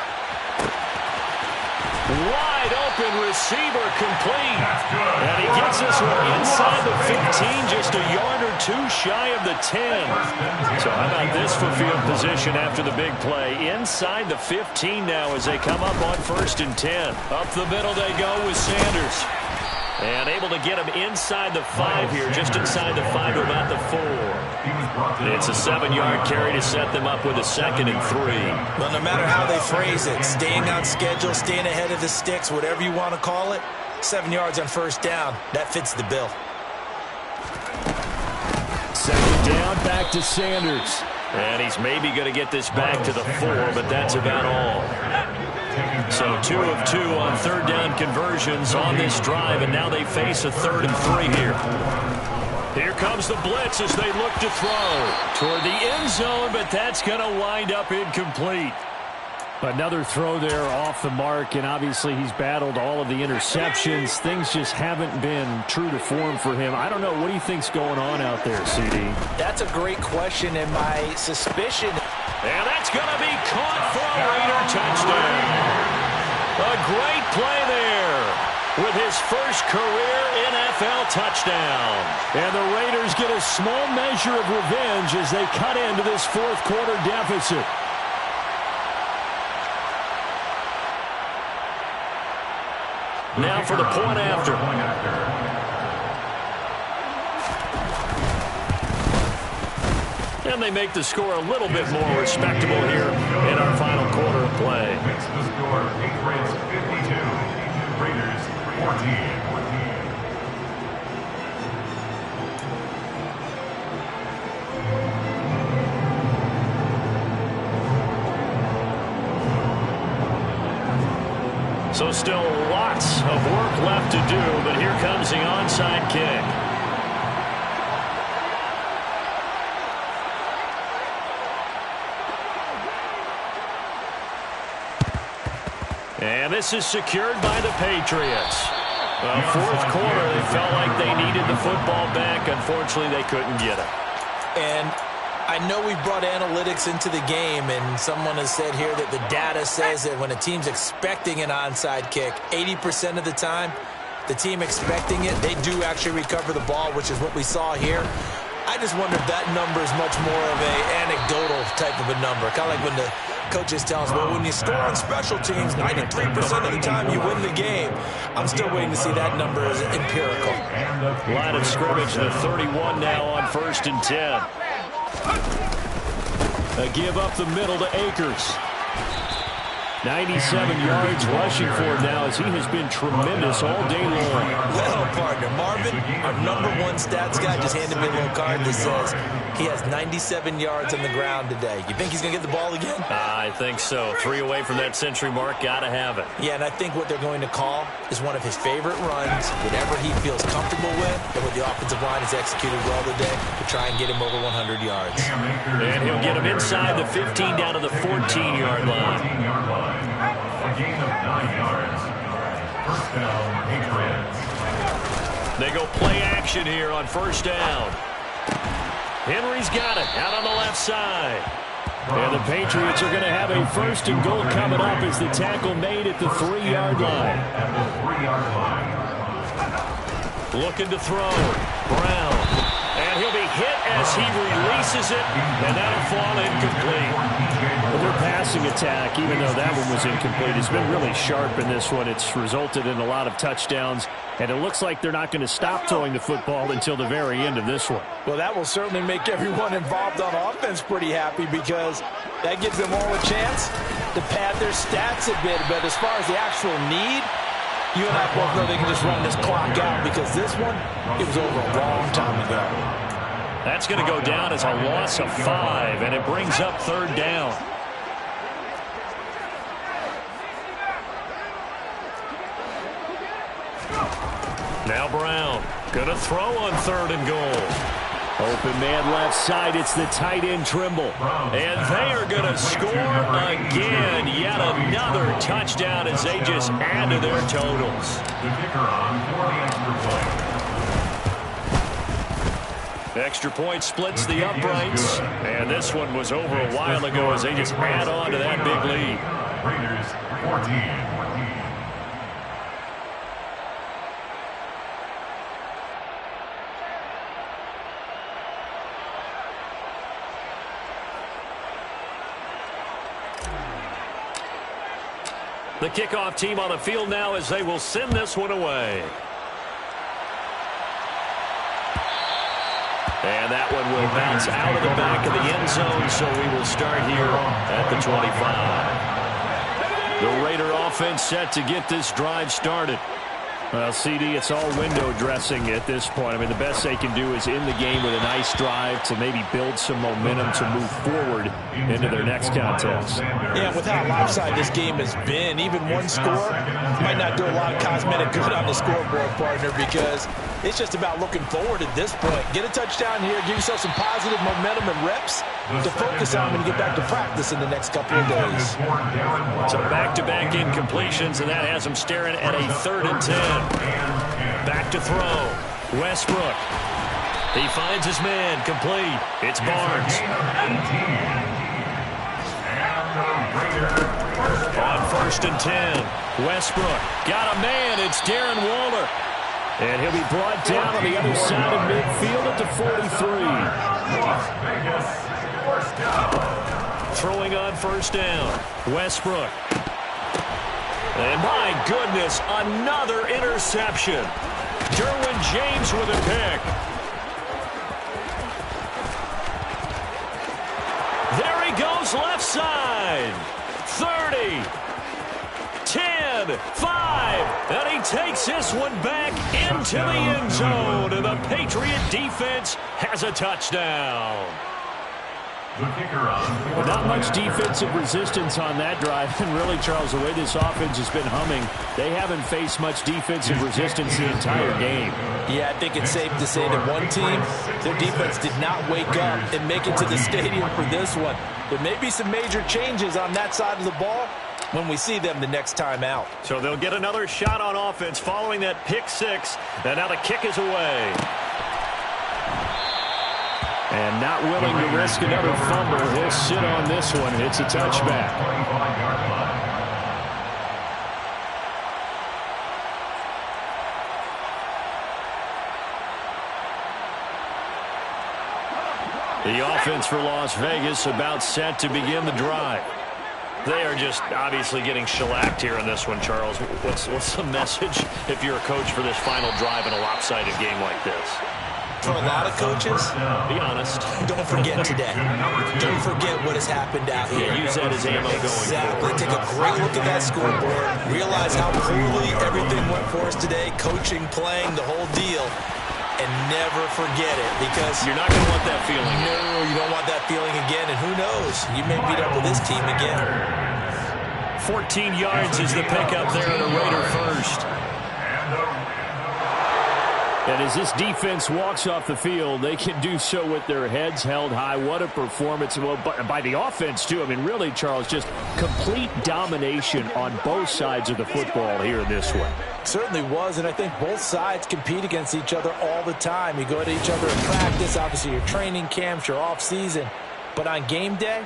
Wide open receiver complete. And he gets this one inside the 15, just a yard or two shy of the 10. So how about this for field position after the big play? Inside the 15 now as they come up on 1st and 10. Up the middle they go with Sanders. And able to get him inside the 5 here, just inside the 5 to about the 4. It's a 7-yard carry to set them up with a 2nd and 3. Well, no matter how they phrase it, staying on schedule, staying ahead of the sticks, whatever you want to call it, 7 yards on 1st down, that fits the bill. 2nd down, back to Sanders. And he's maybe going to get this back to the 4, but that's about all. So 2 of 2 on 3rd down conversions on this drive, and now they face a 3rd and 3 here. Here comes the blitz as they look to throw toward the end zone, but that's going to wind up incomplete. Another throw there off the mark, and obviously he's battled all of the interceptions. Things just haven't been true to form for him. I don't know. What do you think's going on out there, CD? That's a great question, and my suspicion... And that's going to be caught for a Raider touchdown. A great play there with his first career NFL touchdown. And the Raiders get a small measure of revenge as they cut into this 4th quarter deficit. Now for the point after. And they make the score a little bit more respectable here in our final quarter of play. Makes the score Patriots 52, Raiders 14. So still lots of work left to do, but here comes the onside kick. And this is secured by the Patriots. Well, 4th quarter, they felt like they needed the football back. Unfortunately, they couldn't get it. And I know we brought analytics into the game, and someone has said here that the data says that when a team's expecting an onside kick, 80% of the time, the team expecting it, they do actually recover the ball, which is what we saw here. I just wonder if that number is much more of a anecdotal type of a number. Kind of like when the coaches tell us, well, when you score on special teams, 93% of the time you win the game. I'm still waiting to see that number as empirical. Line of scrimmage, the 31 now on 1st and 10. A give up the middle to Akers. 97 yards rushing for him now as he has been tremendous all day long. Well, partner, Marvin, our #1 stats guy just handed me a little card that says he has 97 yards on the ground today. You think he's going to get the ball again? I think so. 3 away from that century mark. Got to have it. Yeah, and I think what they're going to call is one of his favorite runs, whatever he feels comfortable with, and what the offensive line has executed well today to try and get him over 100 yards. And he'll get him inside the 15 down to the 14-yard line. A gain of 9 yards. First down, Patriots. They go play action here on 1st down. Henry's got it out on the left side. And the Patriots are going to have a 1st and goal coming up as the tackle made at the 3-yard line. At the 3-yard line. Looking to throw. Brown. he'll be hit as he releases it, and that'll fall incomplete. Well, their passing attack, even though that one was incomplete, has been really sharp in this one. It's resulted in a lot of touchdowns, and it looks like they're not going to stop throwing the football until the very end of this one. Well, that will certainly make everyone involved on offense pretty happy, because that gives them all a chance to pad their stats a bit. But as far as the actual need, you and I both know they can just run this clock out, because this one, it was over a long time ago. That's going to go down as a loss of 5, and it brings up 3rd down. Now Brown going to throw on 3rd and goal. Open man left side. It's the tight end Trimble. And they are going to score again. Yet another touchdown as they just add to their totals. The kicker on for the extra point. Extra point splits the uprights. And this one was over a while ago as they just add on to that big lead. Raiders 14. The kickoff team on the field now as they will send this one away. And that one will bounce out of the back of the end zone, so we will start here at the 25. The Raider offense set to get this drive started. Well, CD, it's all window dressing at this point. I mean, the best they can do is end the game with a nice drive to maybe build some momentum to move forward into their next contest. Yeah, with how lopsided this game has been, even one score might not do a lot of cosmetic good on the scoreboard, partner, because it's just about looking forward at this point. Get a touchdown here, give yourself some positive momentum and reps to focus on when you get back to practice in the next couple of days. So back-to-back incompletions, and that has them staring at a 3rd and 10. Back to throw. Westbrook. He finds his man. Complete. It's Barnes. On 1st and 10. Westbrook. Got a man. It's Darren Waller. And he'll be brought down on the other side of midfield at the 43. Throwing on 1st down. Westbrook. And my goodness, another interception. Derwin James with a pick. There he goes, left side. 30, 10, 5. And he takes this one back into the end zone. And the Patriot defense has a touchdown. Well, not much defensive resistance on that drive. And really, Charles, the way this offense has been humming, they haven't faced much defensive resistance the entire game. Yeah, I think it's safe to say that one team, their defense did not wake up and make it to the stadium for this one. There may be some major changes on that side of the ball when we see them the next time out. So they'll get another shot on offense following that pick 6. And now the kick is away. And not willing to risk another fumble. He'll sit on this one. It's a touchback. The offense for Las Vegas about set to begin the drive. They are just obviously getting shellacked here in this one, Charles. What's the message if you're a coach for this final drive in a lopsided game like this? For a lot of coaches, be honest. Don't forget today. Don't forget what has happened out here. Yeah, use that as ammo going forward. Take a great look at that scoreboard. Realize how poorly everything went for us today. Coaching, playing, the whole deal. And never forget it, because you're not going to want that feeling. No, you don't want that feeling again. And who knows? You may beat up with this team again. 14 yards is the pickup there in a Raider first. And as this defense walks off the field, they can do so with their heads held high. What a performance. Well, by the offense, too. I mean, really, Charles, just complete domination on both sides of the football here in this one. Certainly was, and I think both sides compete against each other all the time. You go at each other in practice, obviously your training camps, your off-season. But on game day,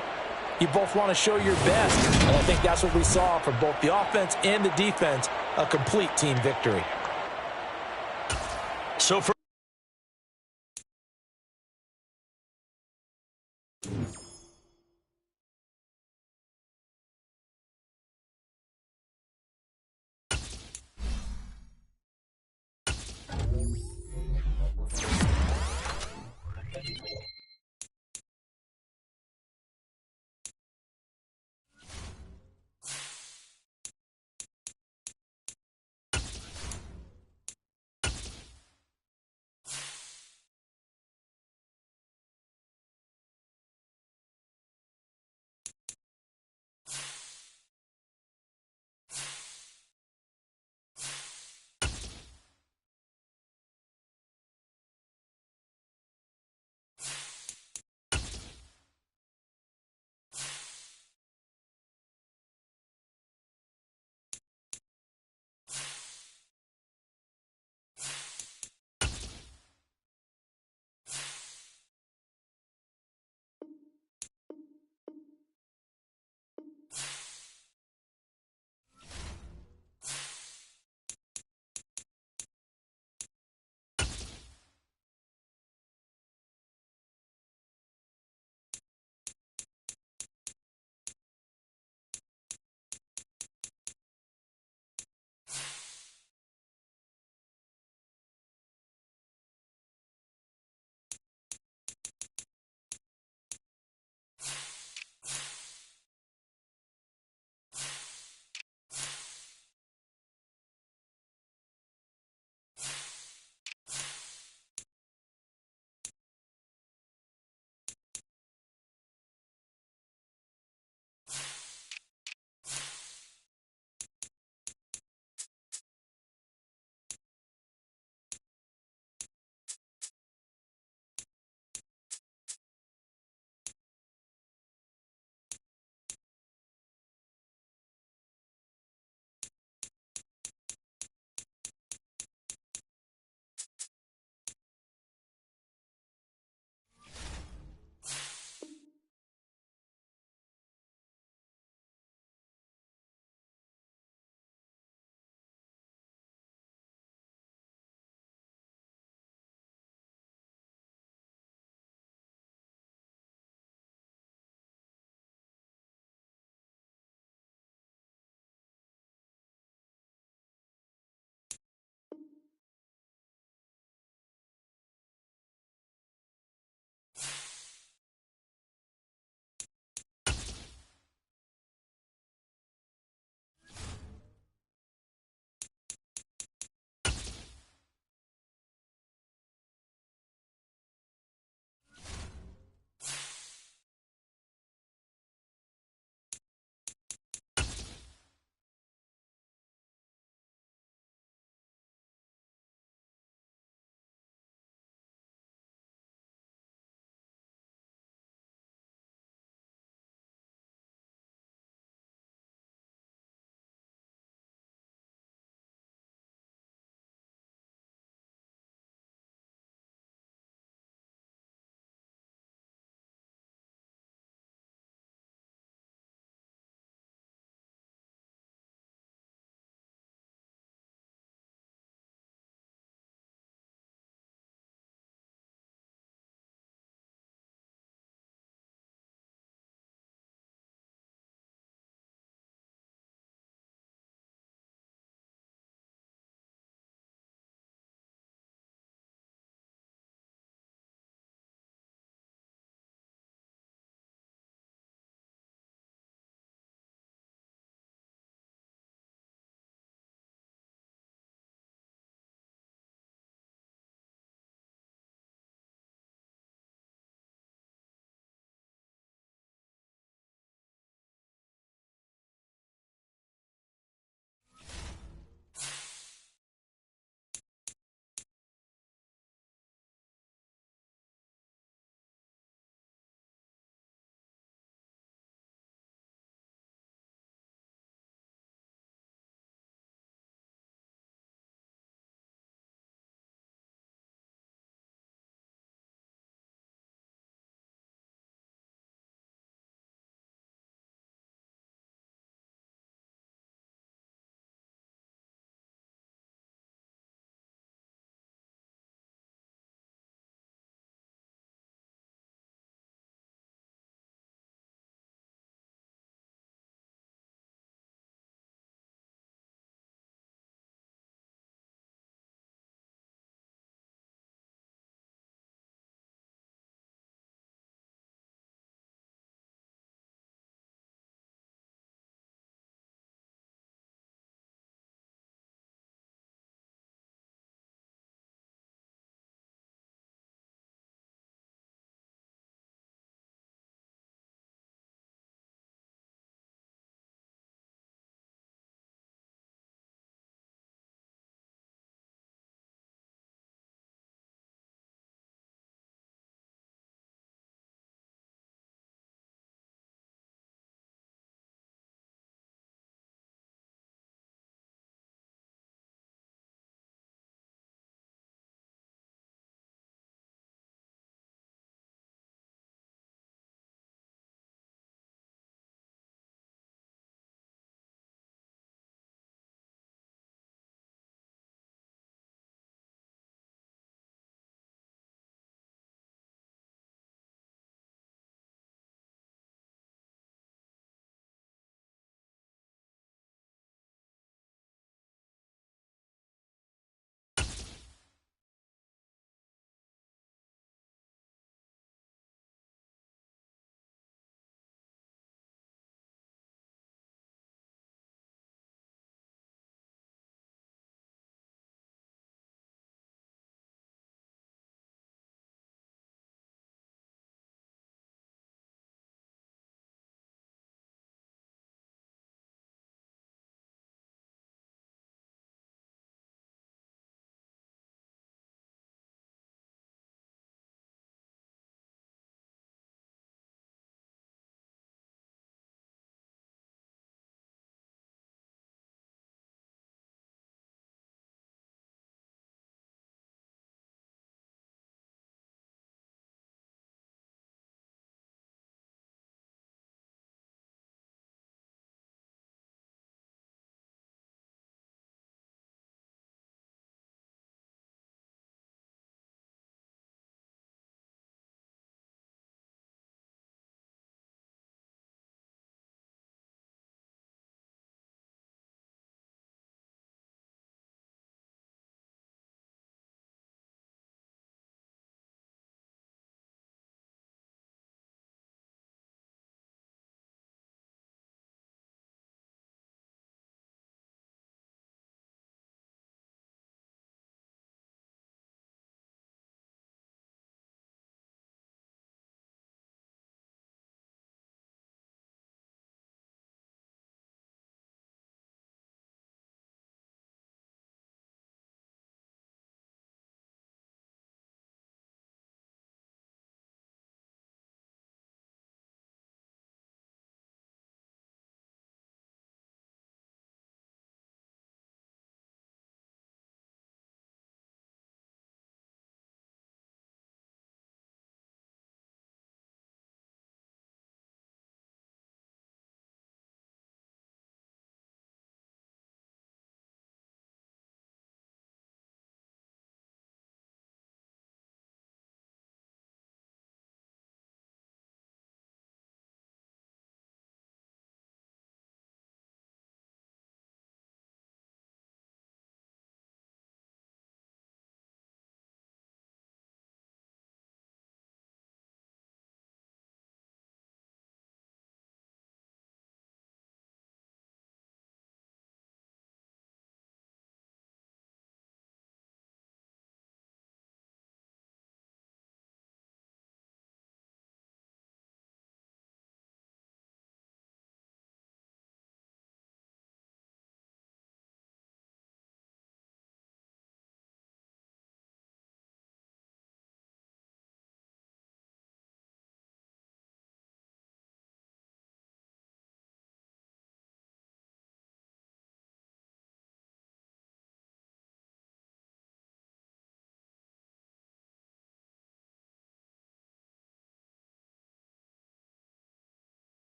you both want to show your best. And I think that's what we saw from both the offense and the defense, a complete team victory. So for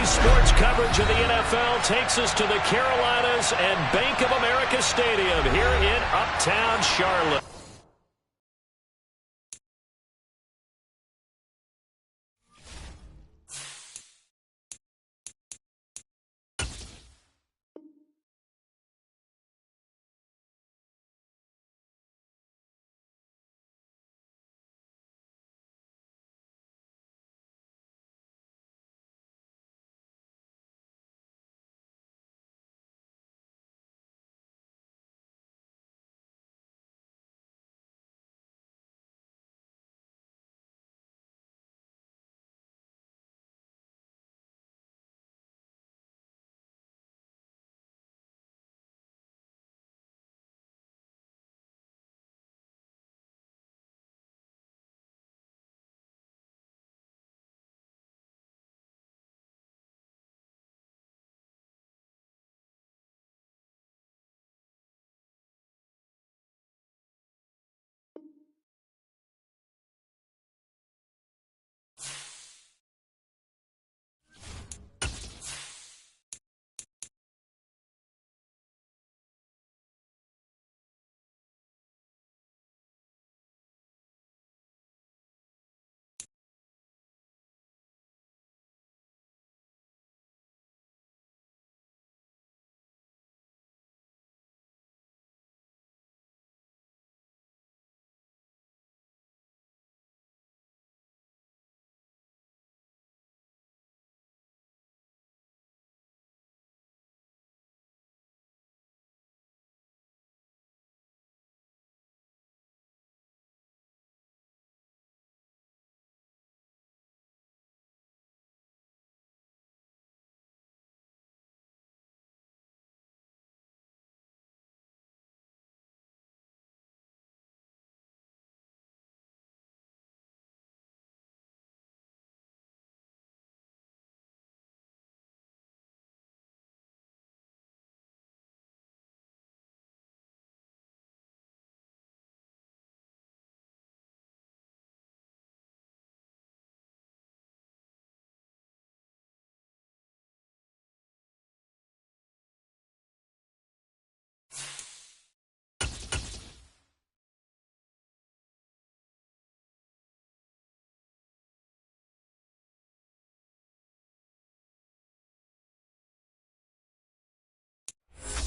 Sports coverage of the NFL takes us to the Carolinas and Bank of America Stadium here in Uptown Charlotte.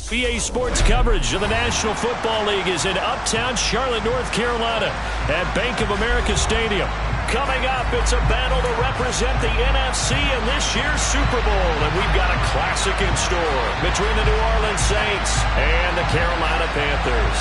BA Sports coverage of the National Football League is in Uptown Charlotte, North Carolina at Bank of America Stadium. Coming up, it's a battle to represent the NFC in this year's Super Bowl. And we've got a classic in store between the New Orleans Saints and the Carolina Panthers.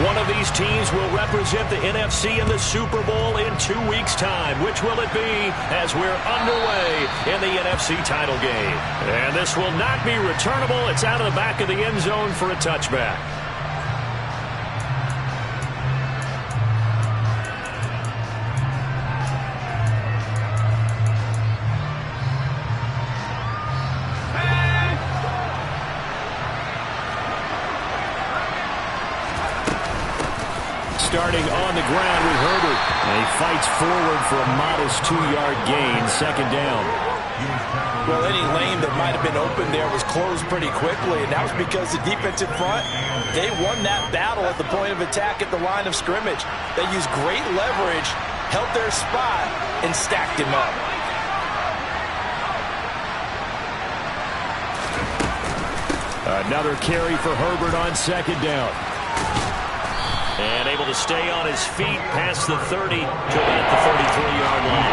One of these teams will represent the NFC in the Super Bowl in 2 weeks' time. Which will it be as we're underway in the NFC title game? And this will not be returnable. It's out of the back of the end zone for a touchback. Starting on the ground with Herbert. And he fights forward for a modest 2-yard gain, second down. Well, any lane that might have been open there was closed pretty quickly, and that was because the defensive front, they won that battle at the point of attack at the line of scrimmage. They used great leverage, held their spot, and stacked him up. Another carry for Herbert on second down. And able to stay on his feet past the 30 to about the 33-yard line.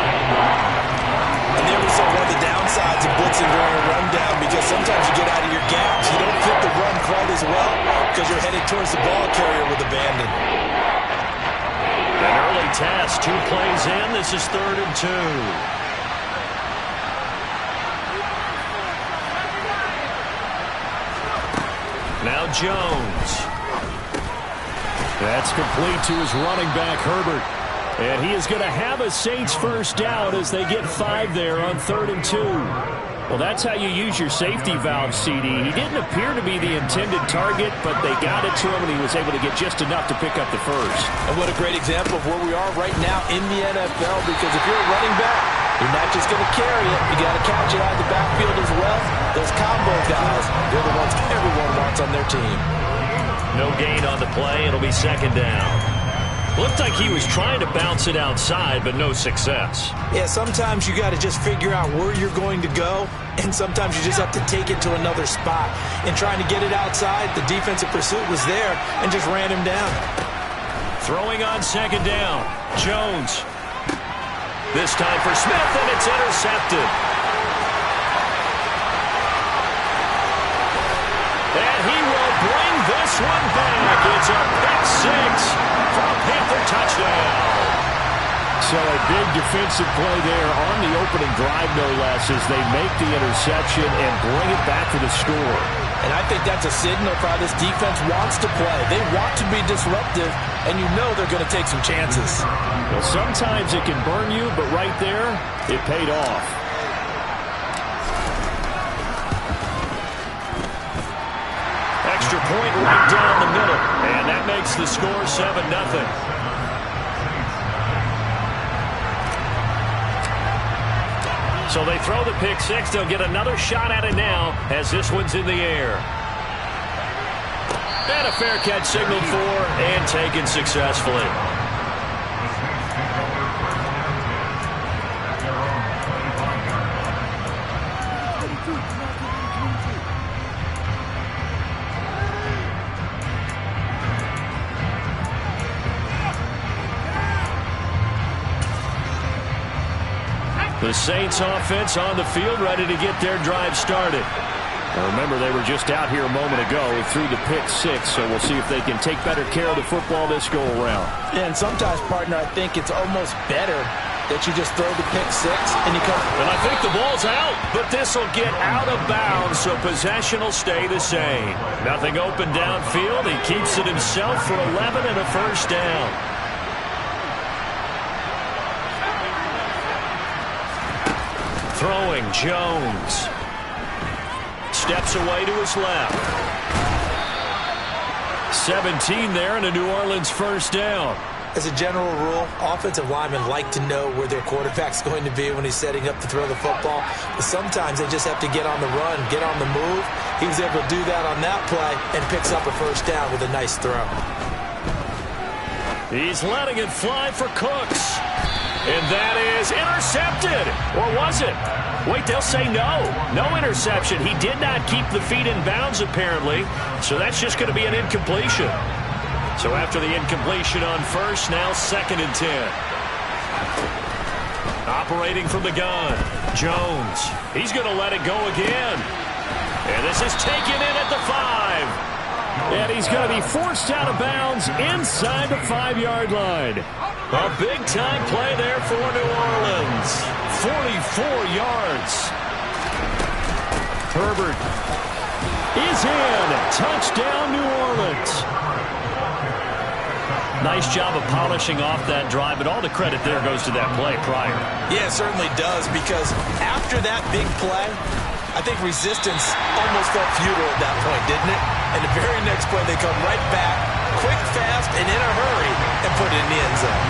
And there was one of the downsides of blitzing during a rundown, because sometimes you get out of your gaps. You don't fit the run quite as well because you're headed towards the ball carrier with abandon. An early test, 2 plays in. This is 3rd and 2. Now Jones. That's complete to his running back, Herbert. And he is going to have a Saints first down as they get 5 there on 3rd and 2. Well, that's how you use your safety valve, CD. He didn't appear to be the intended target, but they got it to him, and he was able to get just enough to pick up the first. And what a great example of where we are right now in the NFL, because if you're a running back, you're not just going to carry it. You got to catch it out of the backfield as well. Those combo guys, they're the ones everyone wants on their team. No gain on the play. It'll be second down. Looked like he was trying to bounce it outside, but no success. Yeah, sometimes you got to just figure out where you're going to go, and sometimes you just have to take it to another spot. In trying to get it outside, the defensive pursuit was there and just ran him down. Throwing on second down. Jones. This time for Smith, and it's intercepted. And he will bring this one back. It's a pick six for a Panther touchdown. So a big defensive play there on the opening drive, no less, as they make the interception and bring it back for the score. And I think that's a signal for how this defense wants to play. They want to be disruptive, and you know they're going to take some chances. Well, sometimes it can burn you, but right there, it paid off. Extra point right down the middle, and that makes the score 7-0. So they throw the pick six. They'll get another shot at it now as this one's in the air. And a fair catch signaled for and taken successfully. The Saints offense on the field, ready to get their drive started. Now remember, they were just out here a moment ago through the pick six, so we'll see if they can take better care of the football this go around. Yeah, and sometimes, partner, I think it's almost better that you just throw the pick six and you come. And I think the ball's out, but this will get out of bounds, so possession will stay the same. Nothing open downfield. He keeps it himself for 11 and a first down. Throwing, Jones. Steps away to his left. 17 there and a New Orleans first down. As a general rule, offensive linemen like to know where their quarterback's going to be when he's setting up to throw the football. But sometimes they just have to get on the run, get on the move. He was able to do that on that play and picks up a first down with a nice throw. He's letting it fly for Cooks. And that is intercepted. Or was it? Wait, they'll say no. No interception. He did not keep the feet in bounds, apparently. So that's just going to be an incompletion. So after the incompletion on first, now 2nd and 10. Operating from the gun, Jones. He's going to let it go again. And this is taken in at the 5. And he's going to be forced out of bounds inside the 5-yard line. A big-time play there for New Orleans. 44 yards. Herbert is in. Touchdown, New Orleans. Nice job of polishing off that drive, but all the credit there goes to that play prior. Yeah, it certainly does, because after that big play, I think resistance almost felt futile at that point, didn't it? And the very next play, they come right back, quick, fast, and in a hurry, and put it in the end zone.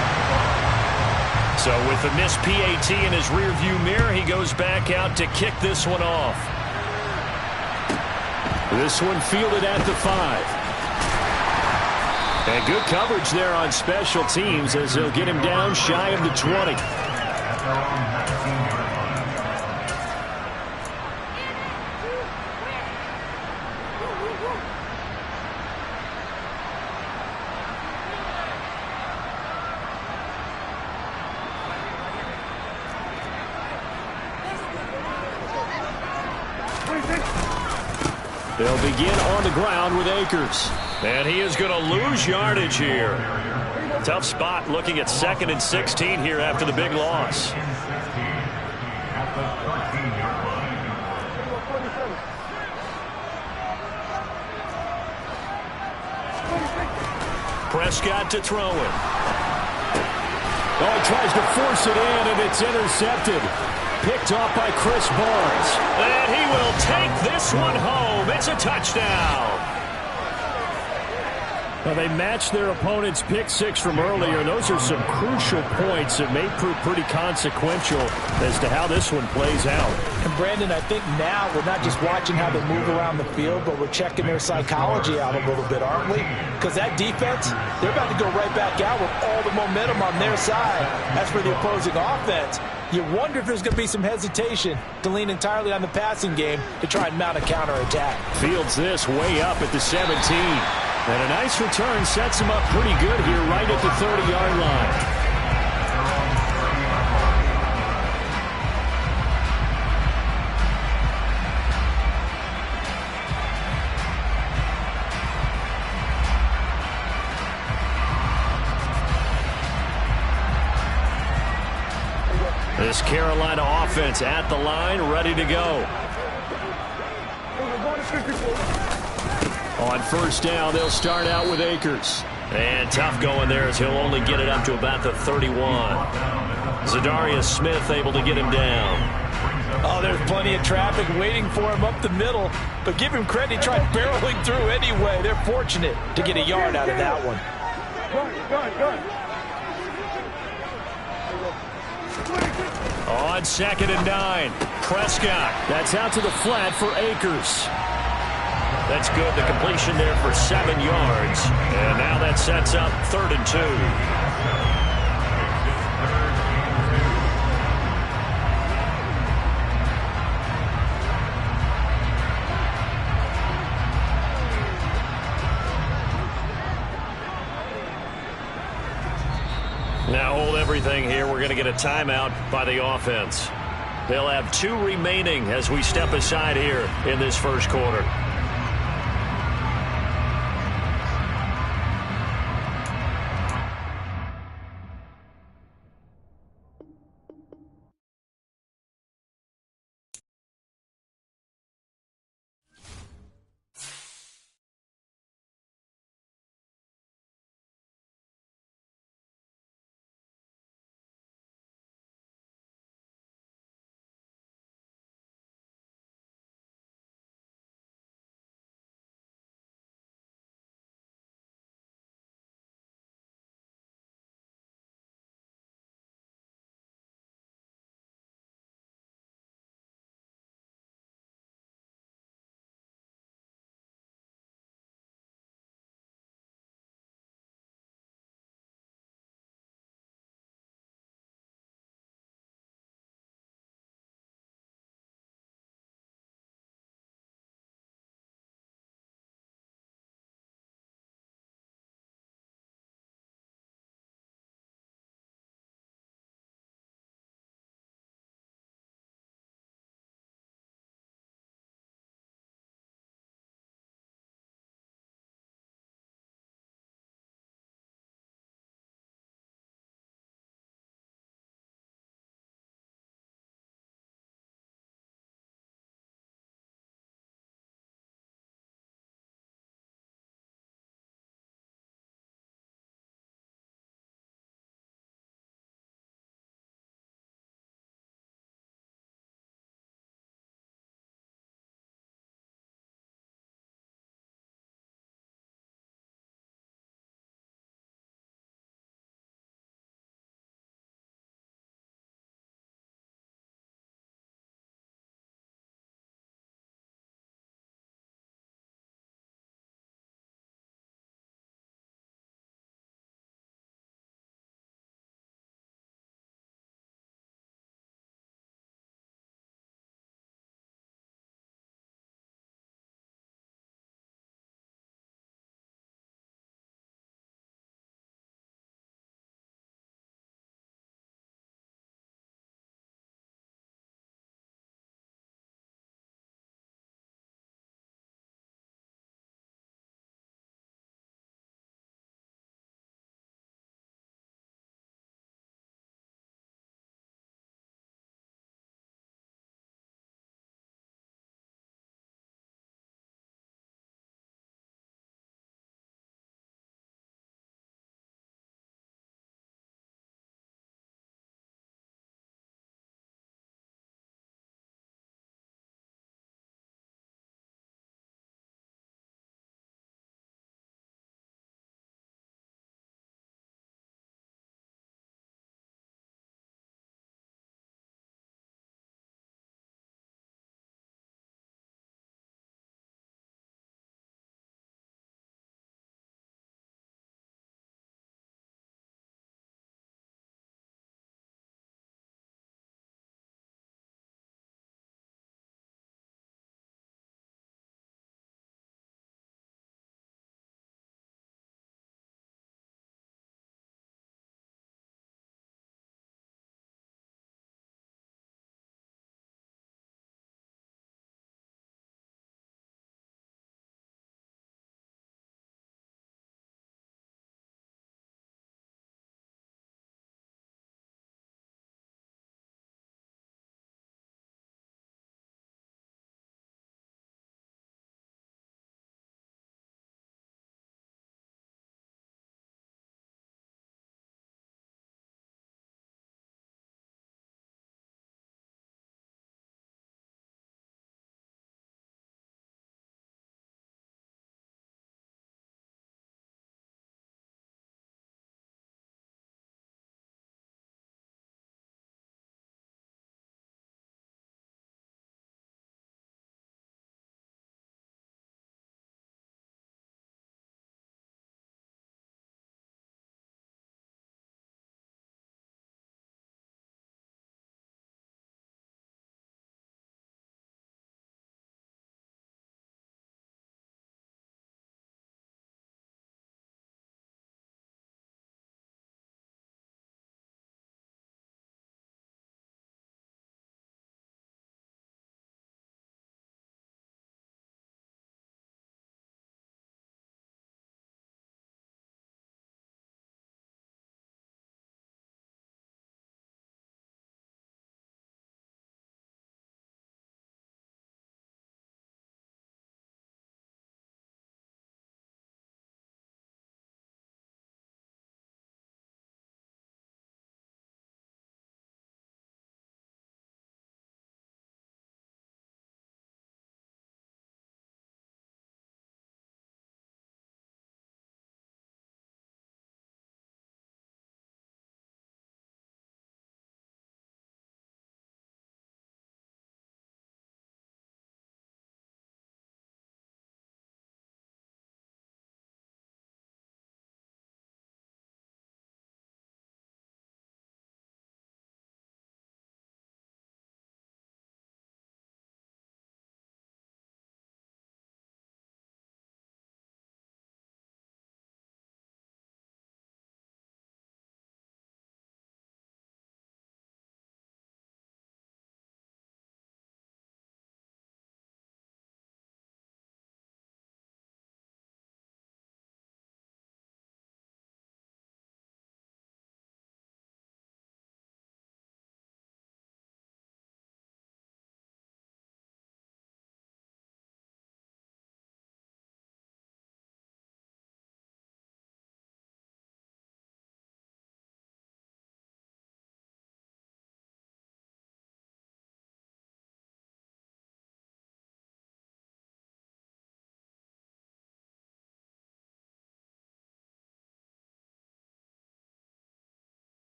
So with the missed PAT in his rearview mirror, he goes back out to kick this one off. This one fielded at the 5. And good coverage there on special teams as they'll get him down shy of the 20. They'll begin on the ground with Akers. And he is going to lose yardage here. Tough spot looking at 2nd and 16 here after the big loss. Prescott to throw it. Oh, he tries to force it in, and it's intercepted. picked off by Chris Barnes. And he will take this one home. It's a touchdown. Well, they matched their opponent's pick six from earlier. Those are some crucial points that may prove pretty consequential as to how this one plays out. And, Brandon, I think now we're not just watching how they move around the field, but we're checking their psychology out a little bit, aren't we? Because that defense, they're about to go right back out with all the momentum on their side. As for the opposing offense, you wonder if there's going to be some hesitation to lean entirely on the passing game to try and mount a counterattack. Fields this way up at the 17. And a nice return sets him up pretty good here right at the 30-yard line. This Carolina offense at the line, ready to go. On first down, they'll start out with Akers. And tough going there as he'll only get it up to about the 31. Za'Darius Smith able to get him down. Oh, there's plenty of traffic waiting for him up the middle. But give him credit, he tried barreling through anyway. They're fortunate to get a yard out of that one. On 2nd and 9, Prescott. That's out to the flat for Akers. That's good. The completion there for 7 yards. And now that sets up 3rd and 2. Now hold everything here. We're going to get a timeout by the offense. They'll have 2 remaining as we step aside here in this first quarter.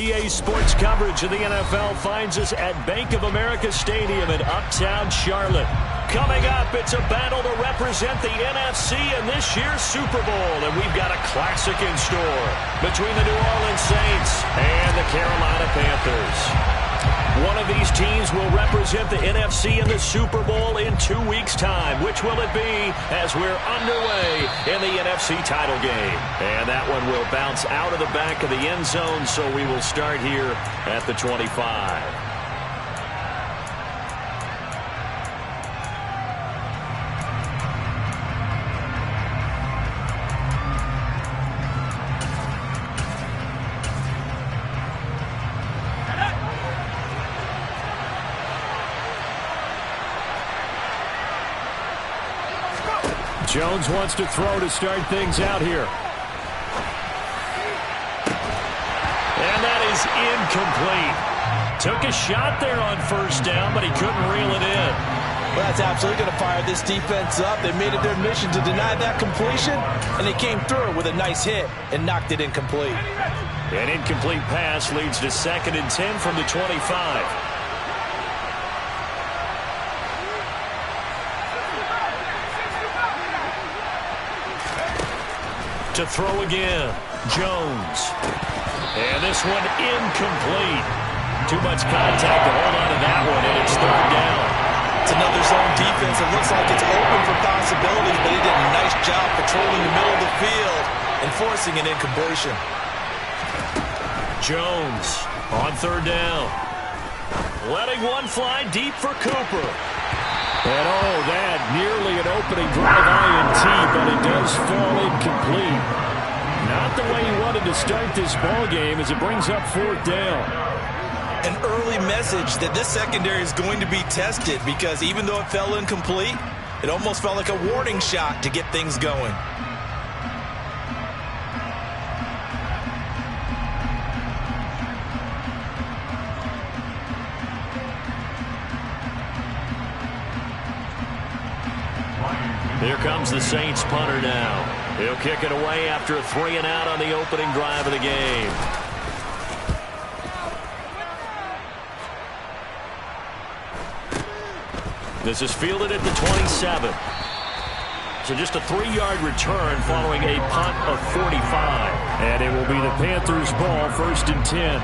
EA Sports coverage of the NFL finds us at Bank of America Stadium in Uptown Charlotte. Coming up, it's a battle to represent the NFC in this year's Super Bowl, and we've got a classic in store between the New Orleans Saints and the Carolina Panthers. One of these teams will represent the NFC in the Super Bowl in 2 weeks' time. Which will it be as we're underway in the NFC title game? And that one will bounce out of the back of the end zone, so we will start here at the 25. Jones wants to throw to start things out here. And that is incomplete. Took a shot there on first down, but he couldn't reel it in. Well, that's absolutely going to fire this defense up. They made it their mission to deny that completion, and they came through with a nice hit and knocked it incomplete. An incomplete pass leads to 2nd and 10 from the 25. To throw again, Jones. And this one incomplete. Too much contact to hold on to that one, and it's 3rd down. It's another zone defense. It looks like it's open for possibilities, but he did a nice job patrolling the middle of the field and forcing an incompletion. Jones on 3rd down. Letting one fly deep for Cooper. And that nearly an opening drive INT, but it does fall incomplete. Not the way he wanted to start this ball game as it brings up 4th down. An early message that this secondary is going to be tested, because even though it fell incomplete, it almost felt like a warning shot to get things going. Here comes the Saints punter now. He'll kick it away after a 3-and-out on the opening drive of the game. This is fielded at the 27. So just a 3-yard return following a punt of 45. And it will be the Panthers' ball, 1st and 10.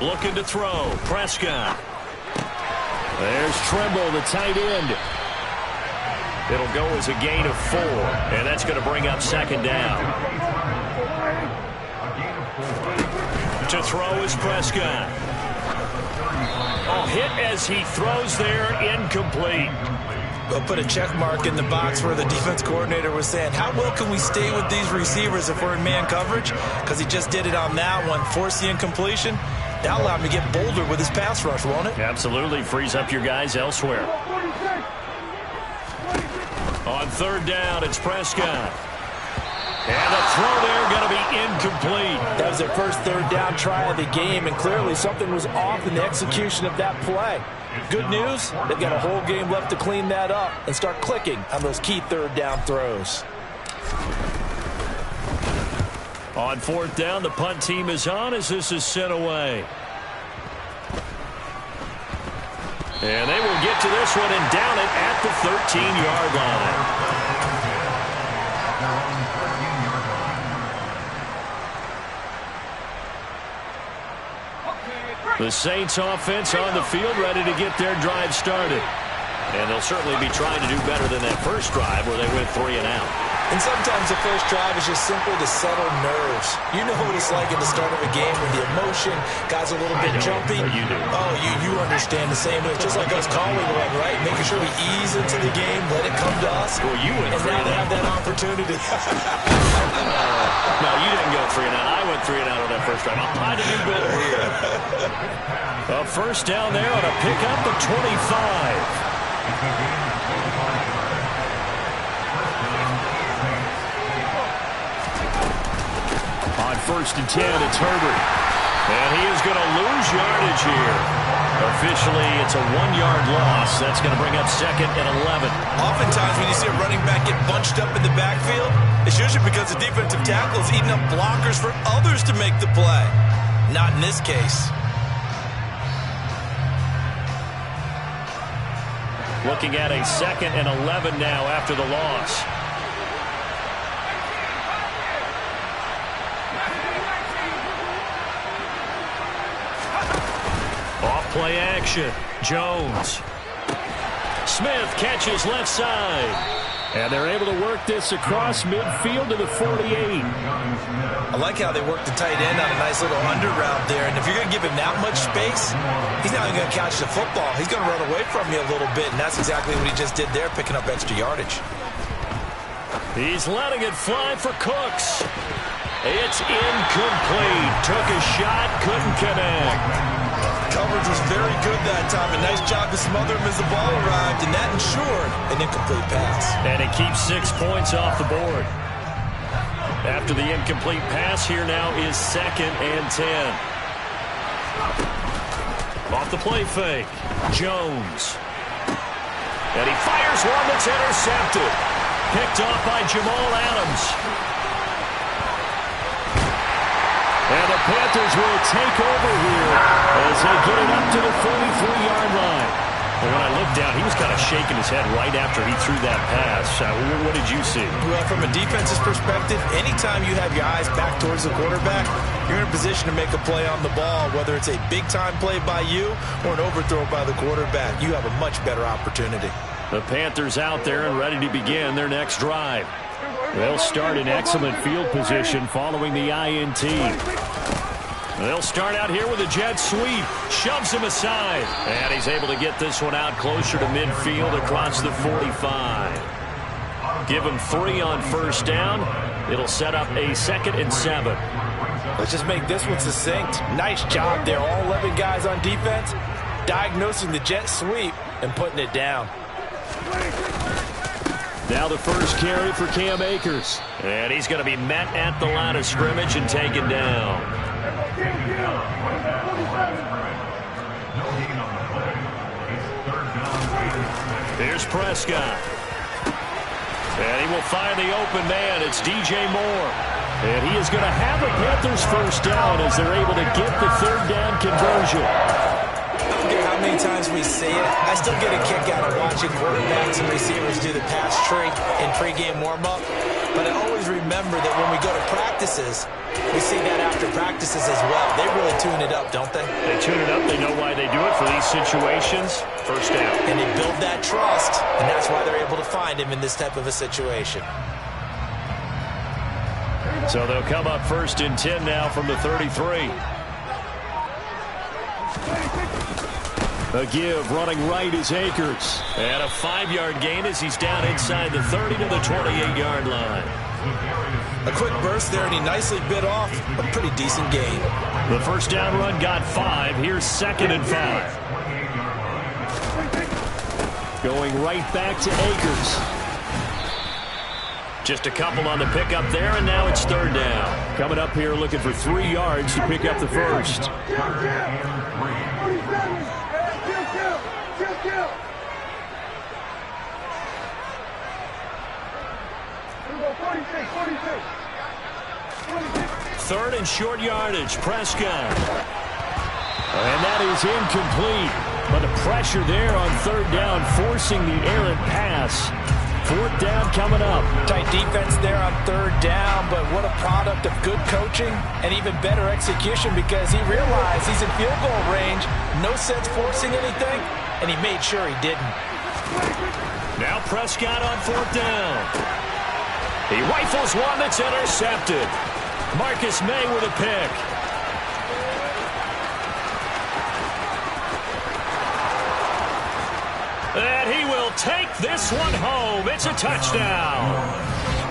Looking to throw. Prescott. There's Tremble, the tight end. It'll go as a gain of 4, and that's going to bring up 2nd down. To throw is Prescott. Oh, hit as he throws there, incomplete. We'll put a check mark in the box where the defense coordinator was saying, how well can we stay with these receivers if we're in man coverage? Because he just did it on that one, forced the incompletion. That'll allow him to get bolder with his pass rush, won't it? Absolutely. Frees up your guys elsewhere. On 3rd down, it's Prescott. And the throw there going to be incomplete. That was their first 3rd down try of the game, and clearly something was off in the execution of that play. Good news, they've got a whole game left to clean that up and start clicking on those key 3rd down throws. On 4th down, the punt team is on as this is sent away. And they will get to this one and down it at the 13-yard line. The Saints offense on the field, ready to get their drive started. And they'll certainly be trying to do better than that first drive where they went 3-and-out. And sometimes the first drive is just simply to settle nerves. You know what it's like at the start of a game when the emotion, guys are a little bit jumpy. You do. Oh, you understand the same way. It's just like us calling one, right? Making sure we ease into the game, let it come to us. Well, you went and now they have that opportunity. No, you didn't go 3-and-out. I went 3-and-out on that first drive. I'll find a new goal here. A first down there on a pickup of 25. On 1st and 10, it's Herbert. And he is going to lose yardage here. Officially, it's a 1-yard loss. That's going to bring up 2nd and 11. Oftentimes, when you see a running back get bunched up in the backfield, it's usually because the defensive tackle is eating up blockers for others to make the play. Not in this case. Looking at a 2nd and 11 now after the loss. Off-play action. Jones. Smith catches left side. And they're able to work this across midfield to the 48. I like how they work the tight end on a nice little under route there. And if you're going to give him that much space, he's not even going to catch the football. He's going to run away from you a little bit, and that's exactly what he just did there, picking up extra yardage. He's letting it fly for Cooks. It's incomplete. Took a shot, couldn't connect. Coverage was very good that time. A nice job to smother him as the ball arrived, and that ensured an incomplete pass. And it keeps 6 points off the board. After the incomplete pass, here now is 2nd and 10. Off the play fake, Jones. And he fires one that's intercepted. Picked off by Jamal Adams. And the Panthers will take over here as they get it up to the 43-yard line. And when I looked down, he was kind of shaking his head right after he threw that pass. What did you see? Well, from a defense's perspective, anytime you have your eyes back towards the quarterback, you're in a position to make a play on the ball, whether it's a big-time play by you or an overthrow by the quarterback. You have a much better opportunity. The Panthers out there and ready to begin their next drive. They'll start in excellent field position following the INT. They'll start out here with a jet sweep. Shoves him aside. And he's able to get this one out closer to midfield across the 45. Give him 3 on 1st down. It'll set up a 2nd and 7. Let's just make this one succinct. Nice job there. All 11 guys on defense diagnosing the jet sweep and putting it down. Now the first carry for Cam Akers. And he's going to be met at the line of scrimmage and taken down. Here's Prescott. And he will find the open man. It's DJ Moore. And he is going to have the Panthers first down as they're able to get the 3rd down conversion. I don't care how many times we see it. I still get a kick out of watching quarterbacks and receivers do the pass trick in pregame warm-up. But I always remember that when we go to practices, we see that after practices as well. They really tune it up, don't they? They tune it up. They know why they do it for these situations. First down. And they build that trust, and that's why they're able to find him in this type of a situation. So they'll come up 1st and 10 now from the 33. A give running right is Akers. And a 5-yard gain as he's down inside the 30 to the 28-yard line. A quick burst there, and he nicely bit off a pretty decent gain. The first down run got 5. Here's 2nd and 5. Going right back to Akers. Just a couple on the pickup there, and now it's 3rd down. Coming up here looking for 3 yards to pick up the first. Third and short yardage, Prescott. And that is incomplete. But the pressure there on 3rd down, forcing the errant pass. 4th down coming up. Tight defense there on 3rd down, but what a product of good coaching and even better execution, because he realized he's in field goal range. No sense forcing anything, and he made sure he didn't. Now Prescott on 4th down. He rifles one that's intercepted. Marcus May with a pick. And he will take this one home. It's a touchdown.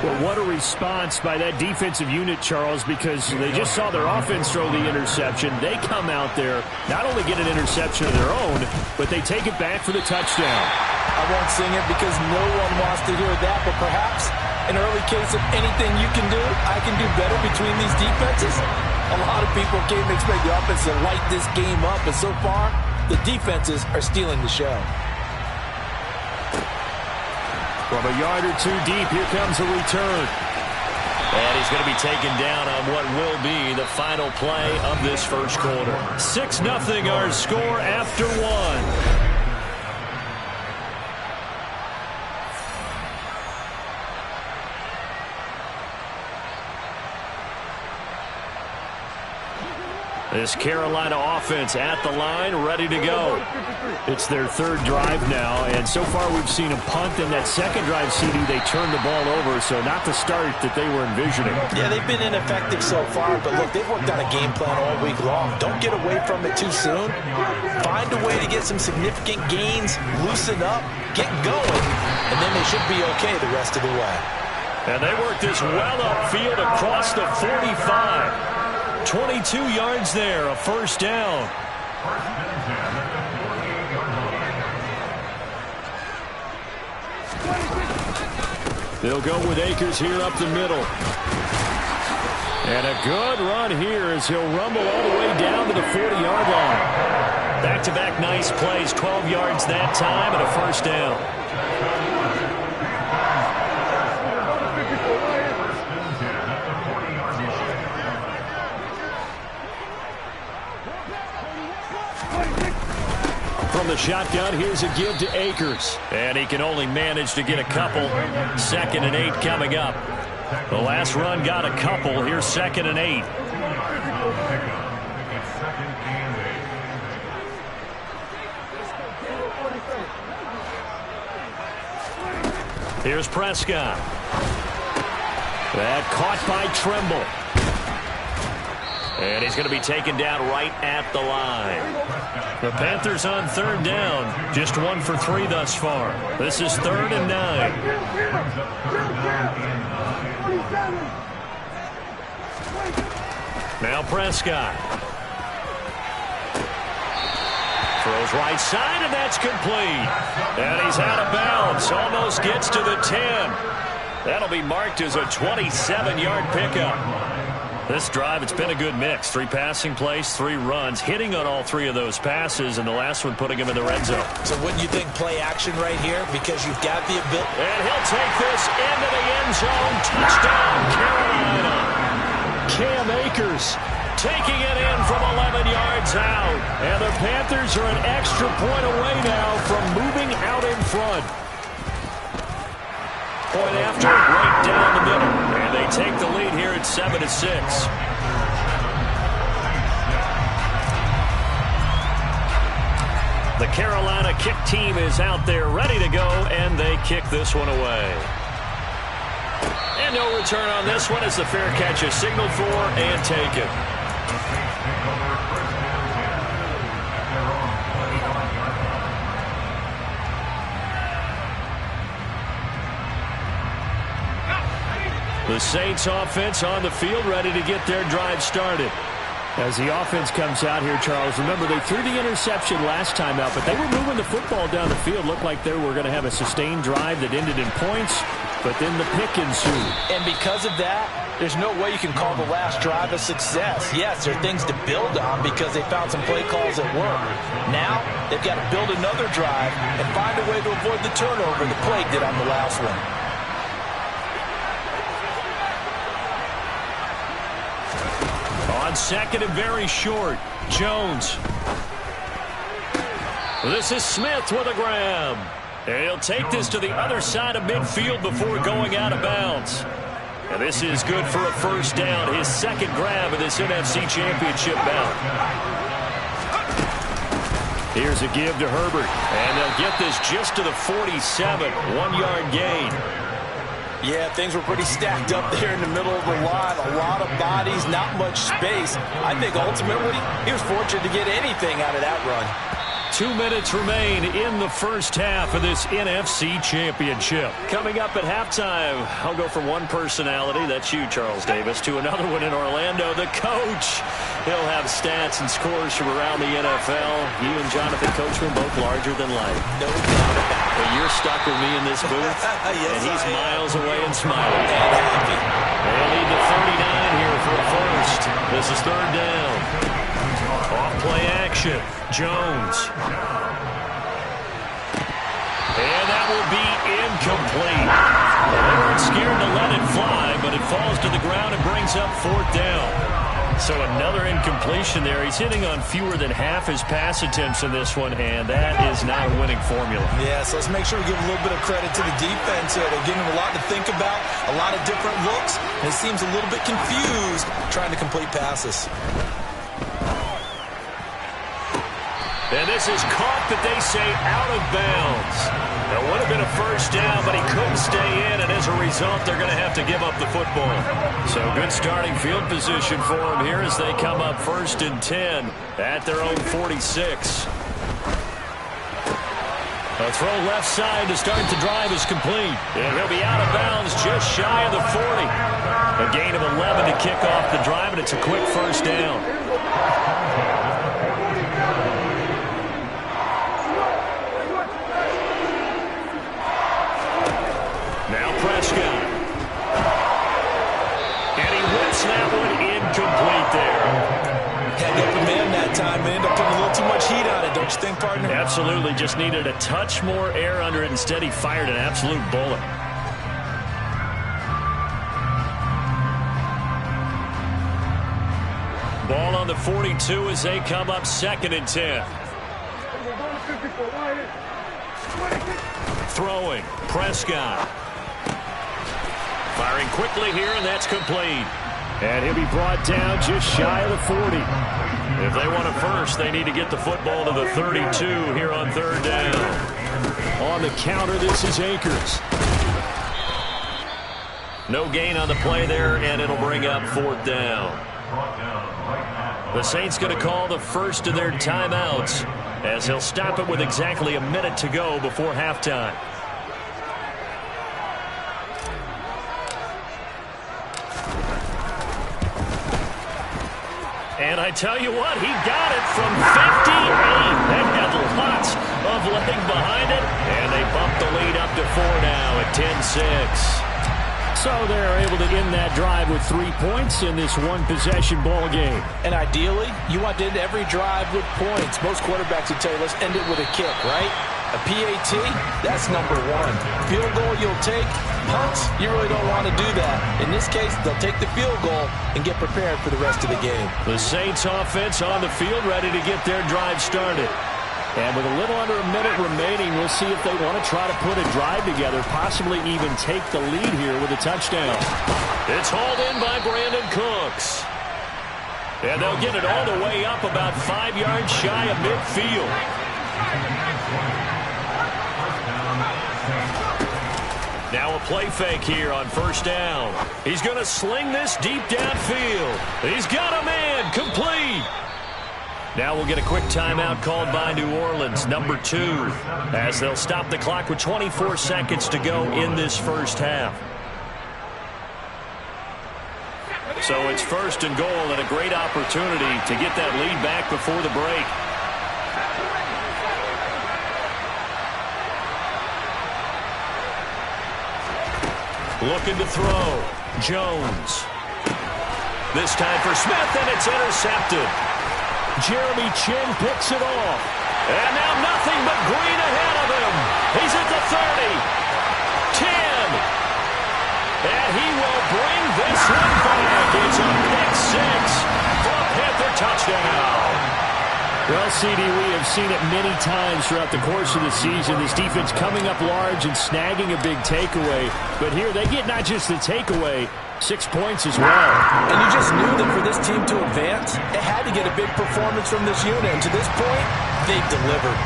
Well, what a response by that defensive unit, Charles, because they just saw their offense throw the interception. They come out there, not only get an interception of their own, but they take it back for the touchdown. I won't sing it because no one wants to hear that, but perhaps an early case of anything you can do, I can do better between these defenses. A lot of people came to expect the offense to light this game up, and so far, the defenses are stealing the show. From a yard or two deep, here comes a return. And he's going to be taken down on what will be the final play of this first quarter. 6-0 our score after one. This Carolina offense at the line, ready to go. It's their third drive now, and so far we've seen a punt. In that second drive, CD, they turned the ball over, so not the start that they were envisioning. Yeah, they've been ineffective so far, but look, they've worked on a game plan all week long. Don't get away from it too soon. Find a way to get some significant gains, loosen up, get going, and then they should be okay the rest of the way. And they work this well upfield across the 45. 22 yards there, a first down. They'll go with Akers here up the middle. And a good run here as he'll rumble all the way down to the 40-yard line. Back-to-back nice plays, 12 yards that time and a first down. From the shotgun, here's a give to Akers. And he can only manage to get a couple. 2nd and 8 coming up. The last run got a couple. Here's 2nd and 8. Here's Prescott. That caught by Trimble. And he's going to be taken down right at the line. The Panthers on third down. Just 1 for 3 thus far. This is 3rd and 9. Now Prescott. Throws right side, and that's complete. And he's out of bounds. Almost gets to the 10. That'll be marked as a 27-yard pickup. This drive, it's been a good mix. 3 passing plays, 3 runs, hitting on all 3 of those passes, and the last one putting him in the red zone. So wouldn't you think play action right here? Because you've got the ability. And he'll take this into the end zone. Touchdown, Carolina. Cam Akers taking it in from 11 yards out. And the Panthers are an extra point away now from moving out in front. Point after, right down the middle. And they take the lead here at 7-6. The Carolina kick team is out there ready to go, and they kick this one away. And no return on this one as the fair catch is signaled for and taken. The Saints offense on the field ready to get their drive started. As the offense comes out here, Charles, remember they threw the interception last time out, but they were moving the football down the field. Looked like they were going to have a sustained drive that ended in points, but then the pick ensued. And because of that, there's no way you can call the last drive a success. Yes, there are things to build on because they found some play calls that work. Now, they've got to build another drive and find a way to avoid the turnover the Plague did on the last one. On 2nd and very short, Jones. This is Smith with a grab. And he'll take this to the other side of midfield before going out of bounds. And this is good for a first down. His 2nd grab of this NFC Championship bout. Here's a give to Herbert. And they'll get this just to the 47. 1-yard gain. Yeah, things were pretty stacked up there in the middle of the line. A lot of bodies, not much space. I think ultimately he was fortunate to get anything out of that run. 2 minutes remain in the first half of this NFC Championship. Coming up at halftime, I'll go from one personality, that's you, Charles Davis, to another one in Orlando, the coach. He'll have stats and scores from around the NFL. You and Jonathan Coachman both larger than life. No doubt about it. But you're stuck with me in this booth, Yes, and he's I am. miles away and smiling. And happy. They'll lead to 39 here for a first. This is third down. Off-play action. Jones. And that will be incomplete. They weren't scared to let it fly, but it falls to the ground and brings up fourth down. So another incompletion there. He's hitting on fewer than half his pass attempts in this one, and that is not a winning formula. Yeah, so let's make sure we give a little bit of credit to the defense here. They're giving him a lot to think about, a lot of different looks, and it seems a little bit confused trying to complete passes. And this is caught, but they say out of bounds. It would have been a first down, but he couldn't stay in, and as a result, they're going to have to give up the football. So good starting field position for them here as they come up first and 10 at their own 46. A throw left side to start the drive is complete. And he'll be out of bounds just shy of the 40. A gain of 11 to kick off the drive, and it's a quick first down. Prescott. And he whips that one incomplete there. Had the open man that time, but ended up putting a little too much heat on it, don't you think, partner? Absolutely. Just needed a touch more air under it. Instead, he fired an absolute bullet. Ball on the 42 as they come up second and 10. Throwing. Prescott. Firing quickly here, and that's complete. And he'll be brought down just shy of the 40. If they want a first, they need to get the football to the 32 here on third down. On the counter, this is Akers. No gain on the play there, and it'll bring up fourth down. The Saints going to call the first of their timeouts as he'll stop it with exactly a minute to go before halftime. And I tell you what, he got it from 58. That had lots of leg behind it. And they bump the lead up to 4 now at 10-6. So they're able to end that drive with 3 points in this one-possession ball game. And ideally, you want to end every drive with points. Most quarterbacks would tell you, let's end it with a kick, right? A PAT, that's number one. Field goal you'll take. Punts, you really don't want to do that. In this case, they'll take the field goal and get prepared for the rest of the game. The Saints offense on the field ready to get their drive started. And with a little under a minute remaining, we'll see if they want to try to put a drive together, possibly even take the lead here with a touchdown. It's hauled in by Brandon Cooks. And they'll get it all the way up about 5 yards shy of midfield. Now a play fake here on first down. He's going to sling this deep downfield. He's got a man complete. Now we'll get a quick timeout called by New Orleans, number 2, as they'll stop the clock with 24 seconds to go in this first half. So it's first and goal and a great opportunity to get that lead back before the break. Looking to throw. Jones. This time for Smith, and it's intercepted. Jeremy Chinn picks it off. And now nothing but green ahead of him. He's at the 30. 10. And he will bring this one back. It's a pick 6 for a Panther touchdown. Well, CD, we have seen it many times throughout the course of the season. This defense coming up large and snagging a big takeaway. But here they get not just the takeaway, 6 points as well. And you just knew that for this team to advance, it had to get a big performance from this unit. And to this point, they've delivered.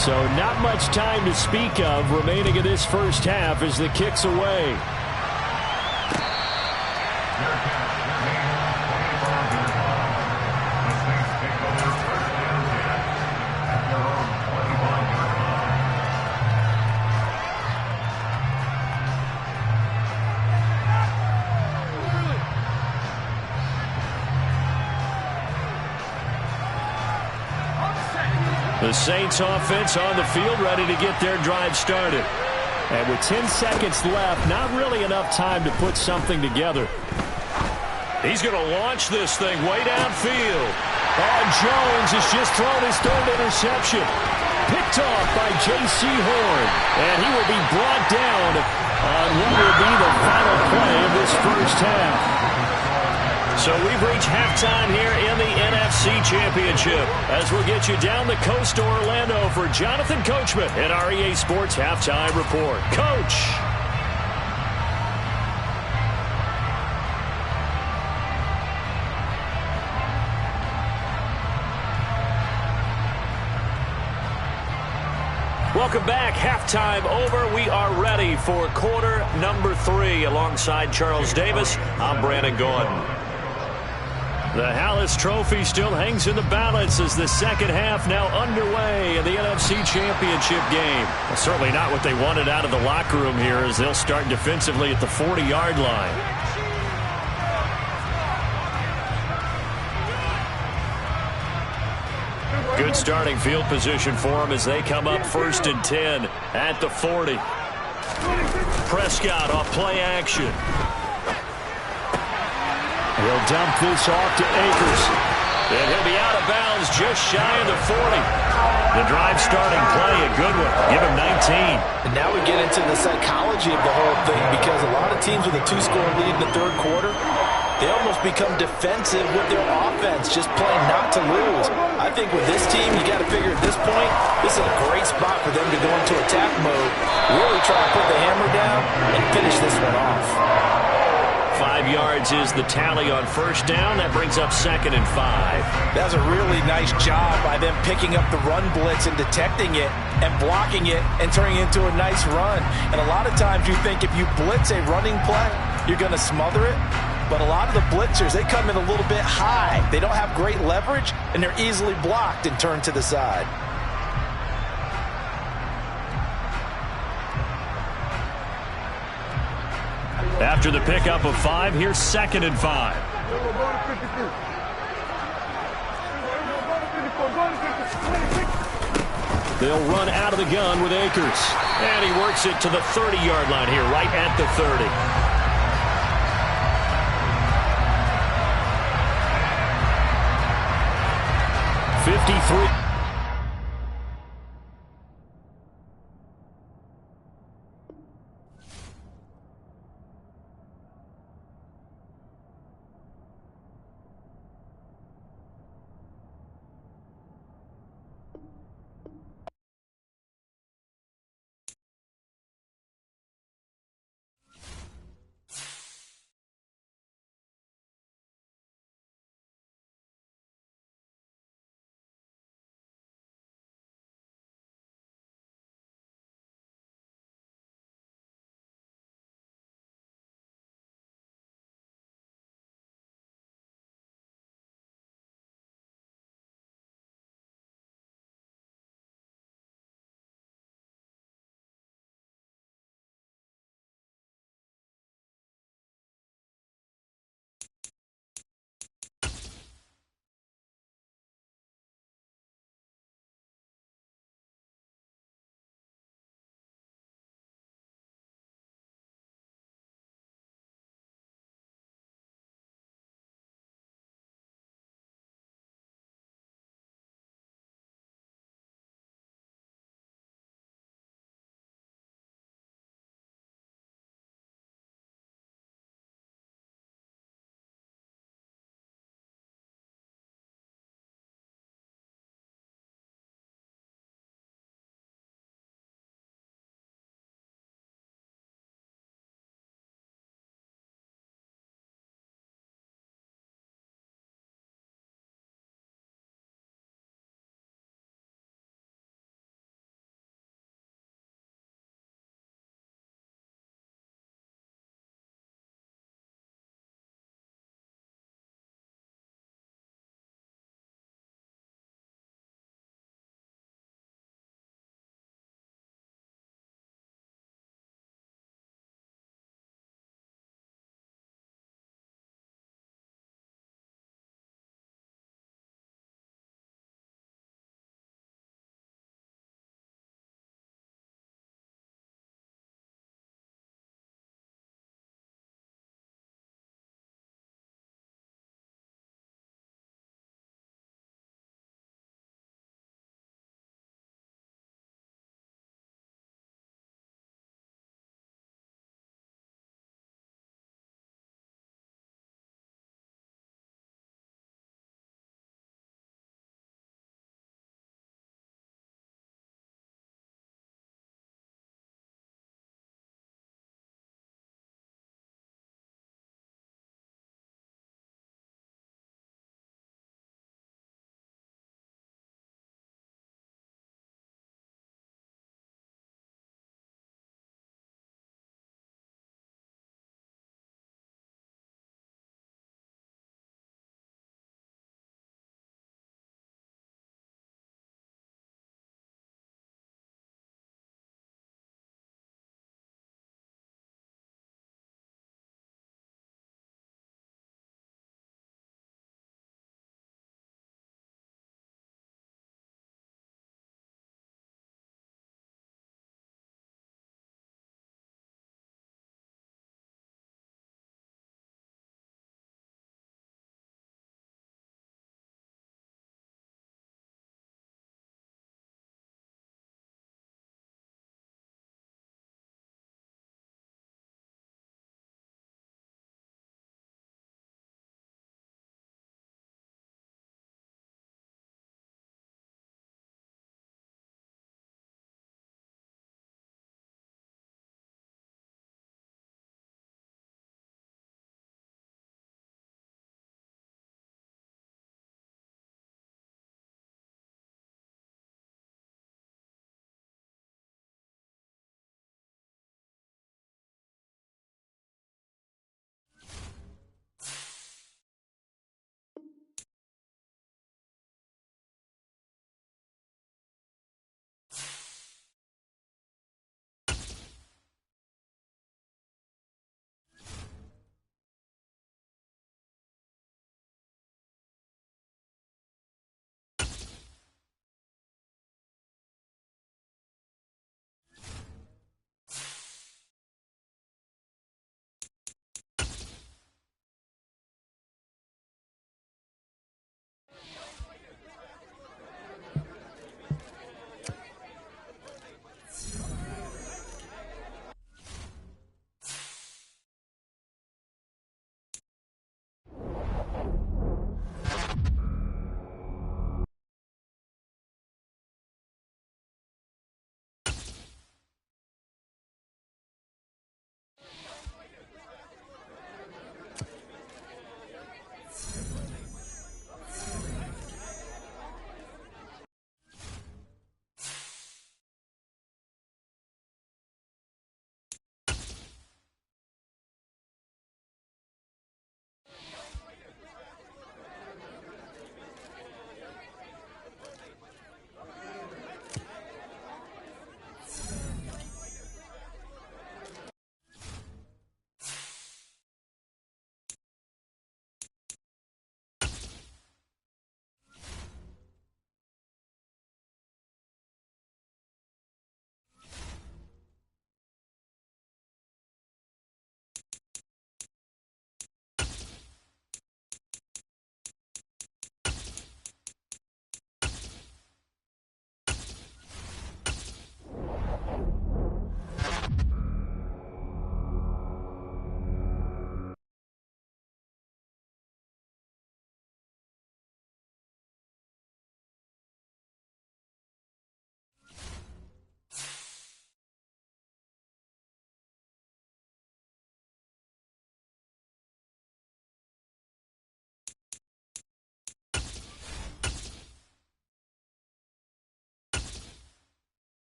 So not much time to speak of remaining in this first half as the kick's away. The Saints offense on the field, ready to get their drive started. And with 10 seconds left, not really enough time to put something together. He's going to launch this thing way downfield. And Jones has just thrown his third interception. Picked off by J.C. Horn. And he will be brought down on what will be the final play of this first half. So we've reached halftime here in the NFC Championship as we'll get you down the coast to Orlando for Jonathan Coachman in our EA Sports Halftime Report. Coach! Welcome back. Halftime over. We are ready for quarter number 3. Alongside Charles Davis, I'm Brandon Gordon. The Hallis Trophy still hangs in the balance as the second half now underway in the NFC Championship game. Well, certainly not what they wanted out of the locker room here as they'll start defensively at the 40-yard line. Good starting field position for them as they come up 1st and 10 at the 40. Prescott off play action. He'll dump this off to Akers. And he'll be out of bounds just shy of the 40. The drive starting play, a good one. Give him 19. And now we get into the psychology of the whole thing because a lot of teams with a 2-score lead in the third quarter, they almost become defensive with their offense, just playing not to lose. I think with this team, you got to figure at this point, this is a great spot for them to go into attack mode, really try to put the hammer down and finish this one off. 5 yards is the tally on first down. That brings up 2nd and 5. That was a really nice job by them picking up the run blitz and detecting it and blocking it and turning it into a nice run. And a lot of times you think if you blitz a running play, you're going to smother it. But a lot of the blitzers, they come in a little bit high. They don't have great leverage, and they're easily blocked and turned to the side. After the pickup of 5, here's 2nd and 5. They'll run out of the gun with Akers. And he works it to the 30-yard line here, right at the 30. 53.